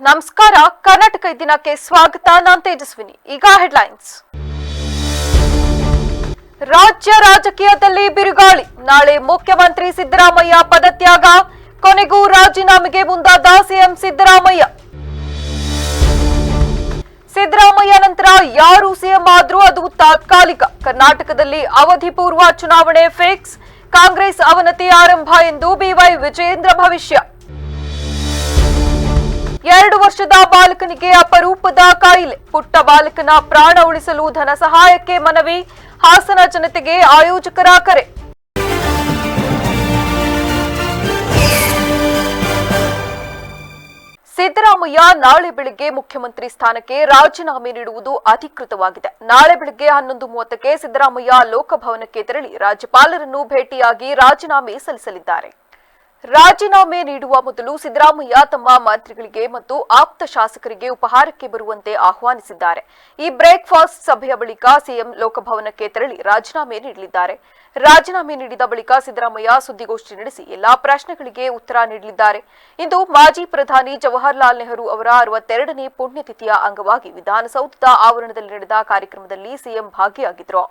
ನಮಸ್ಕಾರ. ಕರ್ನಾಟಕ ದಿನಕ್ಕೆ ಸ್ವಾಗತ. ನಾನು ತೇಜಸ್ವಿನಿ. ಈಗ ಹೆಡ್ಲೈನ್ಸ್. ರಾಜ್ಯ ರಾಜಕೀಯದಲ್ಲಿ ಬಿರುಗಾಳಿ. ನಾಳೆ ಮುಖ್ಯಮಂತ್ರಿ ಸಿದ್ದರಾಮಯ್ಯ ಪದತ್ಯಾಗ. ಕೊನೆಗೂ ರಾಜೀನಾಮೆಗೆ ಮುಂದಾದ ಸಿಎಂ ಸಿದ್ದರಾಮಯ್ಯ. ಸಿದ್ದರಾಮಯ್ಯ ನಂತರ ಯಾರು ಸಿಎಂ ಆದ್ರೂ ಅದು ತಾತ್ಕಾಲಿಕ. ಕರ್ನಾಟಕದಲ್ಲಿ ಅವಧಿ ಪೂರ್ವ ಚುನಾವಣೆ ಫಿಕ್ಸ್. ಕಾಂಗ್ರೆಸ್ ಅವನತಿ ಆರಂಭ ಎಂದು ಬಿವೈ ವಿಜಯೇಂದ್ರ ಭವಿಷ್ಯ. 2 ವರ್ಷದ ಬಾಲಕನಿಗೆ ಅಪರೂಪದ ಕಾಯಿಲೆ. ಪುಟ್ಟ ಬಾಲಕನ ಪ್ರಾಣ ಉಳಿಸಲು ಧನ ಸಹಾಯಕ್ಕೆ ಮನವಿ. ಹಾಸನ ಜನತೆಗೆ ಆಯೋಜಕರ ಕರೆ. ಸಿದ್ದರಾಮಯ್ಯ ನಾಳೆ ಬೆಳಗ್ಗೆ ಮುಖ್ಯಮಂತ್ರಿ ಸ್ಥಾನಕ್ಕೆ ರಾಜೀನಾಮೆ ನೀಡುವುದು ಅಧಿಕೃತವಾಗಿದೆ. ನಾಳೆ ಬೆಳಗ್ಗೆ 11:30ಕ್ಕೆ ಸಿದ್ದರಾಮಯ್ಯ ಲೋಕಭವನಕ್ಕೆ ತೆರಳಿ ರಾಜ್ಯಪಾಲರನ್ನು ಭೇಟಿಯಾಗಿ ರಾಜೀನಾಮೆ ಸಲ್ಲಿಸಲಿದ್ದಾರೆ. ರಾಜೀನಾಮೆ ನೀಡುವ ಮೊದಲು ಸಿದ್ದರಾಮಯ್ಯ ತಮ್ಮ ಮಂತ್ರಿಗಳಿಗೆ ಮತ್ತು ಆಪ್ತ ಶಾಸಕರಿಗೆ ಉಪಹಾರಕ್ಕೆ ಬರುವಂತೆ ಆಹ್ವಾನಿಸಿದ್ದಾರೆ. ಈ ಬ್ರೇಕ್ಫಾಸ್ಟ್ ಸಭೆಯ ಬಳಿಕ ಸಿಎಂ ಲೋಕಭವನಕ್ಕೆ ತೆರಳಿ ರಾಜೀನಾಮೆ ನೀಡಲಿದ್ದಾರೆ. ರಾಜೀನಾಮೆ ನೀಡಿದ ಬಳಿಕ ಸಿದ್ದರಾಮಯ್ಯ ಸುದ್ದಿಗೋಷ್ಠಿ ನಡೆಸಿ ಎಲ್ಲಾ ಪ್ರಶ್ನೆಗಳಿಗೆ ಉತ್ತರ ನೀಡಲಿದ್ದಾರೆ. ಇಂದು ಮಾಜಿ ಪ್ರಧಾನಿ ಜವಾಹರಲಾಲ್ ನೆಹರು ಅವರ 62ನೇ ಪುಣ್ಯತಿಥಿಯ ಅಂಗವಾಗಿ ವಿಧಾನಸೌಧದ ಆವರಣದಲ್ಲಿ ನಡೆದ ಕಾರ್ಯಕ್ರಮದಲ್ಲಿ ಸಿಎಂ ಭಾಗಿಯಾಗಿದ್ದರು.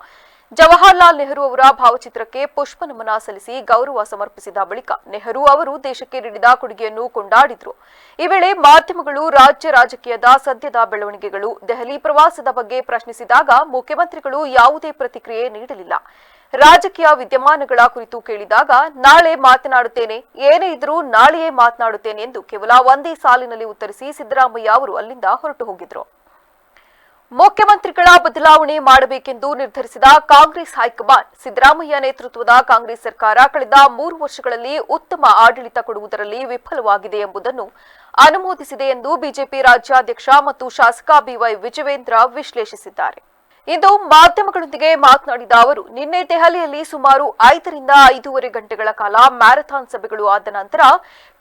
ಜವಾಹರಲಾಲ್ ನೆಹರು ಅವರ ಭಾವಚಿತ್ರಕ್ಕೆ ಪುಷ್ಪ ನಮನ ಸಲ್ಲಿಸಿ ಗೌರವ ಸಮರ್ಪಿಸಿದ ಬಳಿಕ ನೆಹರು ಅವರು ದೇಶಕ್ಕೆ ನೀಡಿದ ಕೊಡುಗೆಯನ್ನು ಕೊಂಡಾಡಿದರು. ಈ ವೇಳೆ ಮಾಧ್ಯಮಗಳು ರಾಜ್ಯ ರಾಜಕೀಯದ ಸದ್ಯದ ಬೆಳವಣಿಗೆಗಳು, ದೆಹಲಿ ಪ್ರವಾಸದ ಬಗ್ಗೆ ಪ್ರಶ್ನಿಸಿದಾಗ ಮುಖ್ಯಮಂತ್ರಿಗಳು ಯಾವುದೇ ಪ್ರತಿಕ್ರಿಯೆ ನೀಡಲಿಲ್ಲ. ರಾಜಕೀಯ ವಿದ್ಯಮಾನಗಳ ಕುರಿತು ಕೇಳಿದಾಗ ನಾಳೆ ಮಾತನಾಡುತ್ತೇನೆ, ಏನೇ ಇದ್ರೂ ನಾಳೆಯೇ ಮಾತನಾಡುತ್ತೇನೆ ಎಂದು ಕೇವಲ ಒಂದೇ ಸಾಲಿನಲ್ಲಿ ಉತ್ತರಿಸಿ ಸಿದ್ದರಾಮಯ್ಯ ಅವರು ಅಲ್ಲಿಂದ ಹೊರಟು ಹೋಗಿದ್ರು. ಮುಖ್ಯಮಂತ್ರಿಗಳ ಬದಲಾವಣೆ ಮಾಡಬೇಕೆಂದು ನಿರ್ಧರಿಸಿದ ಕಾಂಗ್ರೆಸ್ ಹೈಕಮಾಂಡ್ ಸಿದ್ದರಾಮಯ್ಯ ನೇತೃತ್ವದ ಕಾಂಗ್ರೆಸ್ ಸರ್ಕಾರ ಕಳೆದ 3 ವರ್ಷಗಳಲ್ಲಿ ಉತ್ತಮ ಆಡಳಿತ ಕೊಡುವುದರಲ್ಲಿ ವಿಫಲವಾಗಿದೆ ಎಂಬುದನ್ನು ಅನುಮೋದಿಸಿದೆ ಎಂದು ಬಿಜೆಪಿ ರಾಜ್ಯಾಧ್ಯಕ್ಷ ಮತ್ತು ಶಾಸಕ ಬಿವೈ ವಿಜಯೇಂದ್ರ ವಿಶ್ಲೇಷಿಸಿದ್ದಾರೆ. ಇಂದು ಮಾಧ್ಯಮಗಳೊಂದಿಗೆ ಮಾತನಾಡಿದ ಅವರು, ನಿನ್ನೆ ದೆಹಲಿಯಲ್ಲಿ ಸುಮಾರು 5 ರಿಂದ 5.5 ಗಂಟೆಗಳ ಕಾಲ ಮ್ಯಾರಥಾನ್ ಸಭೆಗಳು ಆದ ನಂತರ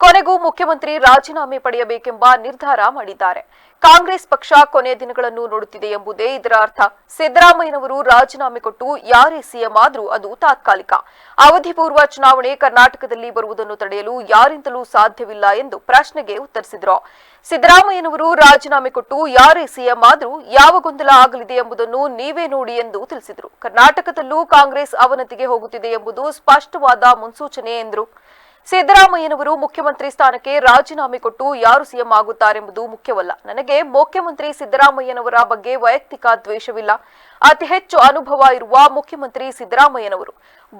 ಕೊನೆಗೂ ಮುಖ್ಯಮಂತ್ರಿ ರಾಜೀನಾಮೆ ಪಡೆಯಬೇಕೆಂಬ ನಿರ್ಧಾರ ಮಾಡಿದ್ದಾರೆ. ಕಾಂಗ್ರೆಸ್ ಪಕ್ಷ ಕೊನೆಯ ದಿನಗಳನ್ನು ನೋಡುತ್ತಿದೆ ಎಂಬುದೇ ಇದರ ಅರ್ಥ. ಸಿದ್ದರಾಮಯ್ಯನವರು ರಾಜೀನಾಮೆ ಕೊಟ್ಟು ಯಾರೇ ಸಿಎಂ ಆದ್ರೂ ಅದು ತಾತ್ಕಾಲಿಕ. ಅವಧಿ ಪೂರ್ವ ಚುನಾವಣೆ ಕರ್ನಾಟಕದಲ್ಲಿ ಬರುವುದನ್ನು ತಡೆಯಲು ಯಾರಿಂದಲೂ ಸಾಧ್ಯವಿಲ್ಲ ಎಂದು ಪ್ರಶ್ನೆಗೆ ಉತ್ತರಿಸಿದರು. ಸಿದ್ದರಾಮಯ್ಯನವರು ರಾಜೀನಾಮೆ ಕೊಟ್ಟು ಯಾರೇ ಸಿಎಂ ಆದ್ರೂ ಯಾವ ಗೊಂದಲ ಆಗಲಿದೆ ಎಂಬುದನ್ನು ನೀವೇ ನೋಡಿ ಎಂದು ತಿಳಿಸಿದರು. ಕರ್ನಾಟಕದಲ್ಲೂ ಕಾಂಗ್ರೆಸ್ ಅವನತಿಗೆ ಹೋಗುತ್ತಿದೆ ಎಂಬುದು ಸ್ಪಷ್ಟವಾದ ಮುನ್ಸೂಚನೆ ಎಂದರು. ಸಿದ್ದರಾಮಯ್ಯನವರು ಮುಖ್ಯಮಂತ್ರಿ ಸ್ಥಾನಕ್ಕೆ ರಾಜೀನಾಮೆ ಕೊಟ್ಟು ಯಾರು ಸಿಎಂ ಆಗುತ್ತಾರೆಂಬುದು ಮುಖ್ಯವಲ್ಲ. ನನಗೆ ಮುಖ್ಯಮಂತ್ರಿ ಸಿದ್ದರಾಮಯ್ಯನವರ ಬಗ್ಗೆ ವೈಯಕ್ತಿಕ ದ್ವೇಷವಿಲ್ಲ. ಅತಿ ಹೆಚ್ಚು ಅನುಭವ ಇರುವ ಮುಖ್ಯಮಂತ್ರಿ ಸಿದ್ದರಾಮಯ್ಯನವರು.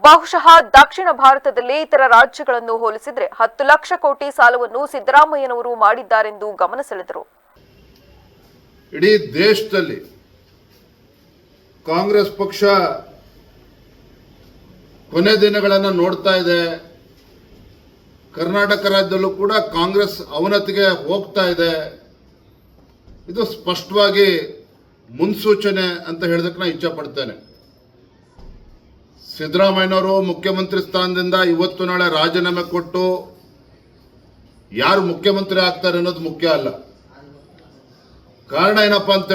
ಬಹುಶಃ ದಕ್ಷಿಣ ಭಾರತದಲ್ಲೇ ಇತರ ರಾಜ್ಯಗಳನ್ನು ಹೋಲಿಸಿದರೆ 10 ಲಕ್ಷ ಕೋಟಿ ಸಾಲವನ್ನು ಸಿದ್ದರಾಮಯ್ಯನವರು ಮಾಡಿದ್ದಾರೆಂದು ಗಮನ ಸೆಳೆದರು. ಇಡೀ ದೇಶದಲ್ಲಿ ಕಾಂಗ್ರೆಸ್ ಪಕ್ಷ ಕೊನೆ ದಿನಗಳನ್ನು ನೋಡ್ತಾ ಇದೆ. ಕರ್ನಾಟಕ ರಾಜ್ಯದಲ್ಲೂ ಕೂಡ ಕಾಂಗ್ರೆಸ್ ಅವನತಿಗೆ ಹೋಗ್ತಾ ಇದೆ. ಇದು ಸ್ಪಷ್ಟವಾಗಿ ಮುನ್ಸೂಚನೆ ಅಂತ ಹೇಳೋದಕ್ಕೆ ನಾನು ಇಚ್ಛೆ ಪಡ್ತೇನೆ. ಸಿದ್ದರಾಮಯ್ಯನವರು ಮುಖ್ಯಮಂತ್ರಿ ಸ್ಥಾನದಿಂದ ಇವತ್ತು ನಾಳೆ ರಾಜೀನಾಮೆ ಕೊಟ್ಟು ಯಾರು ಮುಖ್ಯಮಂತ್ರಿ ಆಗ್ತಾರೆ ಅನ್ನೋದು ಮುಖ್ಯ ಅಲ್ಲ. ಕಾರಣ ಏನಪ್ಪಾ ಅಂತ,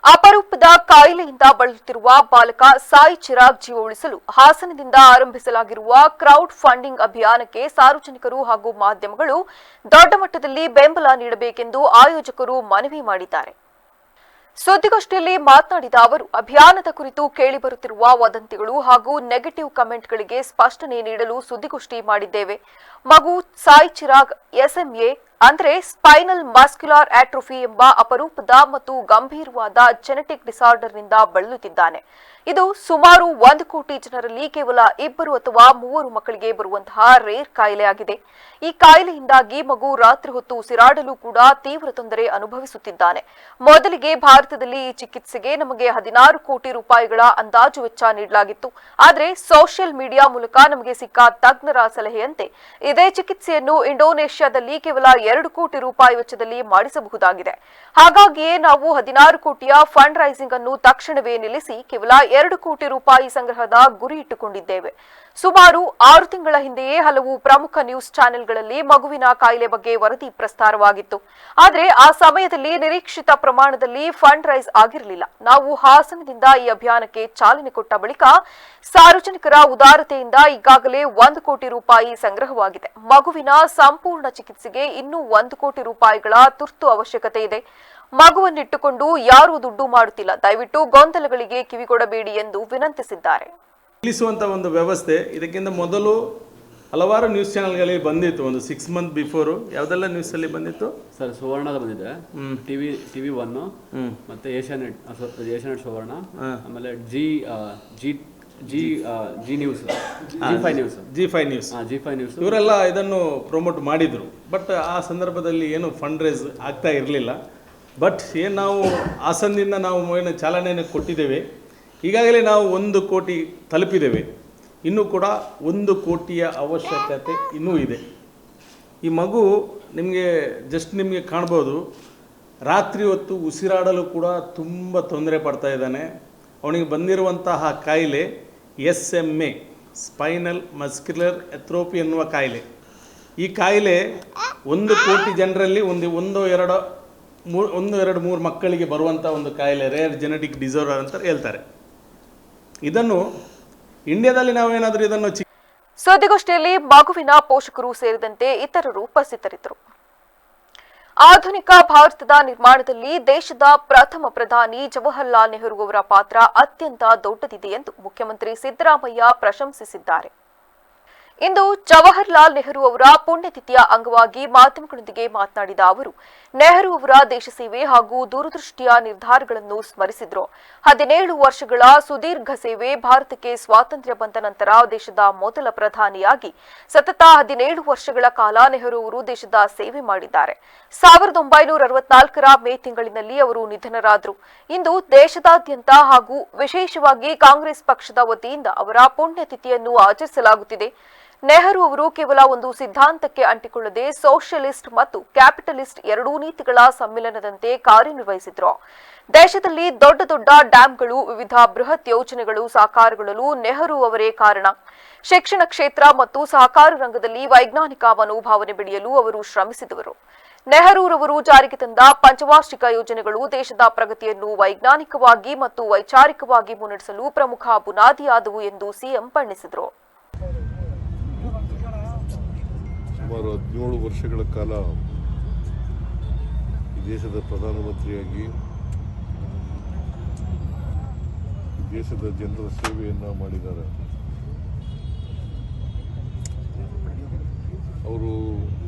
ಅಪರೂಪದ ಕಾಯಿಲೆಯಿಂದ ಬಳಲುತ್ತಿರುವ ಬಾಲಕ ಸಾಯಿ ಚಿರಾಗ್ ಜೀವ ಉಳಿಸಲು ಹಾಸನದಿಂದ ಆರಂಭಿಸಲಾಗಿರುವ ಕ್ರೌಡ್ ಫಂಡಿಂಗ್ ಅಭಿಯಾನಕ್ಕೆ ಸಾರ್ವಜನಿಕರು ಹಾಗೂ ಮಾಧ್ಯಮಗಳು ದೊಡ್ಡ ಮಟ್ಟದಲ್ಲಿ ಬೆಂಬಲ ನೀಡಬೇಕೆಂದು ಆಯೋಜಕರು ಮನವಿ ಮಾಡಿದ್ದಾರೆ. ಸುದ್ದಿಗೋಷ್ಠಿಯಲ್ಲಿ ಮಾತನಾಡಿದ ಅವರು, ಅಭಿಯಾನದ ಕುರಿತು ಕೇಳಿಬರುತ್ತಿರುವ ವದಂತಿಗಳು ಹಾಗೂ ನೆಗೆಟಿವ್ ಕಮೆಂಟ್ಗಳಿಗೆ ಸ್ಪಷ್ಟನೆ ನೀಡಲು ಸುದ್ದಿಗೋಷ್ಠಿ ಮಾಡಿದ್ದೇವೆ. ಮಗು ಸಾಯಿ ಚಿರಾಗ್ ಎಸ್ಎಂಎ ಅಂದರೆ ಸ್ಪೈನಲ್ ಮಸ್ಕ್ಯುಲಾರ್ ಆಟ್ರೋಫಿ ಎಂಬ ಅಪರೂಪದ ಮತ್ತು ಗಂಭೀರವಾದ ಜೆನೆಟಿಕ್ ಡಿಸಾರ್ಡರ್ನಿಂದ ಬಳಲುತ್ತಿದ್ದಾನೆ. ಇದು ಸುಮಾರು 1 ಕೋಟಿ ಜನರಲ್ಲಿ ಕೇವಲ 2 ಅಥವಾ 3 ಮಕ್ಕಳಿಗೆ ಬರುವಂತಹ ರೇರ್ ಕಾಯಿಲೆಯಾಗಿದೆ. ಈ ಕಾಯಿಲೆಯಿಂದಾಗಿ ಮಗು ರಾತ್ರಿ ಹೊತ್ತು ಉಸಿರಾಡಲು ಕೂಡ ತೀವ್ರ ತೊಂದರೆ ಅನುಭವಿಸುತ್ತಿದ್ದಾನೆ. ಮೊದಲಿಗೆ ಭಾರತದಲ್ಲಿ ಈ ಚಿಕಿತ್ಸೆಗೆ ನಮಗೆ 16 ಕೋಟಿ ರೂಪಾಯಿಗಳ ಅಂದಾಜು ವೆಚ್ಚ ನೀಡಲಾಗಿತ್ತು. ಆದರೆ ಸೋಷಿಯಲ್ ಮೀಡಿಯಾ ಮೂಲಕ ನಮಗೆ ಸಿಕ್ಕ ತಜ್ಞರ ಸಲಹೆಯಂತೆ ಇದೇ ಚಿಕಿತ್ಸೆಯನ್ನು ಇಂಡೋನೇಷ್ಯಾದಲ್ಲಿ ಕೇವಲ 2 ಕೋಟಿ ರೂಪಾಯಿ ವೆಚ್ಚದಲ್ಲಿ ಮಾಡಿಸಬಹುದಾಗಿದೆ. ಹಾಗಾಗಿಯೇ ನಾವು 16 ಕೋಟಿಯ ಫಂಡ್ ರೈಸಿಂಗ್ ಅನ್ನು ತಕ್ಷಣವೇ ನಿಲ್ಲಿಸಿ ಕೇವಲ 2 ಕೋಟಿ ರೂಪಾಯಿ ಸಂಗ್ರಹದ ಗುರಿ ಇಟ್ಟುಕೊಂಡಿದ್ದೇವೆ. ಸುಮಾರು 6 ತಿಂಗಳ ಹಿಂದೆಯೇ ಹಲವು ಪ್ರಮುಖ ನ್ಯೂಸ್ ಚಾನೆಲ್ಗಳಲ್ಲಿ ಮಗುವಿನ ಕಾಯಿಲೆ ಬಗ್ಗೆ ವರದಿ ಪ್ರಸಾರವಾಗಿತ್ತು. ಆದರೆ ಆ ಸಮಯದಲ್ಲಿ ನಿರೀಕ್ಷಿತ ಪ್ರಮಾಣದಲ್ಲಿ ಫಂಡ್ ರೈಸ್ ಆಗಿರಲಿಲ್ಲ. ನಾವು ಹಾಸನದಿಂದ ಈ ಅಭಿಯಾನಕ್ಕೆ ಚಾಲನೆ ಕೊಟ್ಟ ಬಳಿಕ ಸಾರ್ವಜನಿಕರ ಉದಾರತೆಯಿಂದ ಈಗಾಗಲೇ 1 ಕೋಟಿ ರೂಪಾಯಿ ಸಂಗ್ರಹವಾಗಿದೆ. ಮಗುವಿನ ಸಂಪೂರ್ಣ ಚಿಕಿತ್ಸೆಗೆ ಇನ್ನೂ 1 ಕೋಟಿ ರೂಪಾಯಿಗಳ ತುರ್ತು ಅವಶ್ಯಕತೆ ಇದೆ. ಮಗುವನ್ನಿಟ್ಟುಕೊಂಡು ಯಾರೂ ದುಡ್ಡು ಮಾಡುತ್ತಿಲ್ಲ. ದಯವಿಟ್ಟು ಗೊಂದಲಗಳಿಗೆ ಕಿವಿಗೊಡಬೇಡಿ ಎಂದು ವಿನಂತಿಸಿದ್ದಾರೆ. ನಿಲ್ಲಿಸುವಂಥ ಒಂದು ವ್ಯವಸ್ಥೆ ಇದಕ್ಕಿಂತ ಮೊದಲು ಹಲವಾರು ನ್ಯೂಸ್ ಚಾನೆಲ್ಗಳಲ್ಲಿ ಬಂದಿತ್ತು. ಒಂದು 6 ಮಂತ್ ಬಿಫೋರು ಯಾವುದೆಲ್ಲ ನ್ಯೂಸಲ್ಲಿ ಬಂದಿತ್ತು ಸರ್? ಸುವರ್ಣದ ಬಂದಿದೆ, ಟಿವಿ 1 ಮತ್ತೆ ಏಷ್ಯಾನೆಟ್ ಸುವರ್ಣ, ಆಮೇಲೆ ಜಿ ನ್ಯೂಸ್, ಜಿ5 ನ್ಯೂಸ್ ಇವರೆಲ್ಲ ಇದನ್ನು ಪ್ರಮೋಟ್ ಮಾಡಿದ್ರು. ಬಟ್ ಆ ಸಂದರ್ಭದಲ್ಲಿ ಏನು ಫಂಡ್ ರೈಸ್ ಆಗ್ತಾ ಇರಲಿಲ್ಲ. ಬಟ್ ಏನು ನಾವು ಹಾಸನದಿಂದ ನಾವು ಏನು ಚಾಲನೆಯನ್ನು ಕೊಟ್ಟಿದ್ದೇವೆ. ಈಗಾಗಲೇ ನಾವು 1 ಕೋಟಿ ತಲುಪಿದ್ದೇವೆ. ಇನ್ನೂ ಕೂಡ 1 ಕೋಟಿಯ ಅವಶ್ಯಕತೆ ಇನ್ನೂ ಇದೆ. ಈ ಮಗು ನಿಮಗೆ ಕಾಣ್ಬೋದು, ರಾತ್ರಿ ಹೊತ್ತು ಉಸಿರಾಡಲು ಕೂಡ ತುಂಬ ತೊಂದರೆ ಪಡ್ತಾ ಇದ್ದಾನೆ. ಅವನಿಗೆ ಬಂದಿರುವಂತಹ ಕಾಯಿಲೆ SMA, ಸ್ಪೈನಲ್ ಮಸ್ಕ್ಯುಲರ್ ಎಥ್ರೋಪಿ ಎನ್ನುವ ಕಾಯಿಲೆ. ಈ ಕಾಯಿಲೆ 1 ಕೋಟಿ ಜನರಲ್ಲಿ ಒಂದು ಎರಡು ಮೂರು ಮಕ್ಕಳಿಗೆ ಬರುವಂಥ ಒಂದು ಕಾಯಿಲೆ, ರೇರ್ ಜೆನೆಟಿಕ್ ಡಿಸಾರ್ಡರ್ ಅಂತ ಹೇಳ್ತಾರೆ. ಇದನ್ನು ಇಂಡಿಯಾದಲ್ಲಿ ನಾವೇನಾದರೂ ಇದನ್ನು ಸುದ್ದಿಗೋಷ್ಠಿಯಲ್ಲಿ ಮಗುವಿನ ಪೋಷಕರು ಸೇರಿದಂತೆ ಇತರರು ಉಪಸ್ಥಿತರಿದ್ದರು. ಆಧುನಿಕ ಭಾರತದ ನಿರ್ಮಾಣದಲ್ಲಿ ದೇಶದ ಪ್ರಥಮ ಪ್ರಧಾನಿ ಜವಾಹರ್ಲಾಲ್ ನೆಹರು ಅವರ ಪಾತ್ರ ಅತ್ಯಂತ ದೊಡ್ಡದಿದೆ ಎಂದು ಮುಖ್ಯಮಂತ್ರಿ ಸಿದ್ದರಾಮಯ್ಯ ಪ್ರಶಂಸಿಸಿದ್ದಾರೆ. ಇಂದು ಜವಾಹರ್ಲಾಲ್ ನೆಹರು ಅವರ ಪುಣ್ಯತಿಥಿಯ ಅಂಗವಾಗಿ ಮಾಧ್ಯಮಗಳೊಂದಿಗೆ ಮಾತನಾಡಿದ ಅವರು, ನೆಹರು ಅವರ ದೇಶ ಸೇವೆ ಹಾಗೂ ದೂರದೃಷ್ಟಿಯ ನಿರ್ಧಾರಗಳನ್ನು ಸ್ಮರಿಸಿದರು. 17 ವರ್ಷಗಳ ಸುದೀರ್ಘ ಸೇವೆ, ಭಾರತಕ್ಕೆ ಸ್ವಾತಂತ್ರ್ಯ ಬಂದ ನಂತರ ದೇಶದ ಮೊದಲ ಪ್ರಧಾನಿಯಾಗಿ ಸತತ 17 ವರ್ಷಗಳ ಕಾಲ ನೆಹರು ಅವರು ದೇಶದ ಸೇವೆ ಮಾಡಿದ್ದಾರೆ. 1964ರ ಮೇ ತಿಂಗಳಿನಲ್ಲಿ ಅವರು ನಿಧನರಾದರು. ಇಂದು ದೇಶದಾದ್ಯಂತ ಹಾಗೂ ವಿಶೇಷವಾಗಿ ಕಾಂಗ್ರೆಸ್ ಪಕ್ಷದ ವತಿಯಿಂದ ಅವರ ಪುಣ್ಯತಿಥಿಯನ್ನು ಆಚರಿಸಲಾಗುತ್ತಿದೆ. ನೆಹರು ಅವರು ಕೇವಲ ಒಂದು ಸಿದ್ಧಾಂತಕ್ಕೆ ಅಂಟಿಕೊಳ್ಳದೆ ಸೋಷಿಯಲಿಸ್ಟ್ ಮತ್ತು ಕ್ಯಾಪಿಟಲಿಸ್ಟ್ ಎರಡೂ ನೀತಿಗಳ ಸಮ್ಮಿಲನದಂತೆ ಕಾರ್ಯನಿರ್ವಹಿಸಿದ್ರು. ದೇಶದಲ್ಲಿ ದೊಡ್ಡ ದೊಡ್ಡ ಡ್ಯಾಂಗಳು, ವಿವಿಧ ಬೃಹತ್ ಯೋಜನೆಗಳು ಸಾಕಾರಗೊಳ್ಳಲು ನೆಹರು ಅವರೇ ಕಾರಣ. ಶಿಕ್ಷಣ ಕ್ಷೇತ್ರ ಮತ್ತು ಸಹಕಾರ ರಂಗದಲ್ಲಿ ವೈಜ್ಞಾನಿಕ ಮನೋಭಾವನೆ ಬೆಳೆಯಲು ಅವರು ಶ್ರಮಿಸಿದವರು. ನೆಹರೂರವರು ಜಾರಿಗೆ ತಂದ ಪಂಚವಾರ್ಷಿಕ ಯೋಜನೆಗಳು ದೇಶದ ಪ್ರಗತಿಯನ್ನು ವೈಜ್ಞಾನಿಕವಾಗಿ ಮತ್ತು ವೈಚಾರಿಕವಾಗಿ ಮುನ್ನಡೆಸಲು ಪ್ರಮುಖ ಬುನಾದಿಯಾದವು ಎಂದು ಸಿಎಂ ಬಣ್ಣಿಸಿದರು. ಸುಮಾರು 17 ವರ್ಷಗಳ ಕಾಲ ಈ ದೇಶದ ಪ್ರಧಾನಮಂತ್ರಿಯಾಗಿ ದೇಶದ ಜನರ ಸೇವೆಯನ್ನು ಮಾಡಿದ್ದಾರೆ. ಅವರು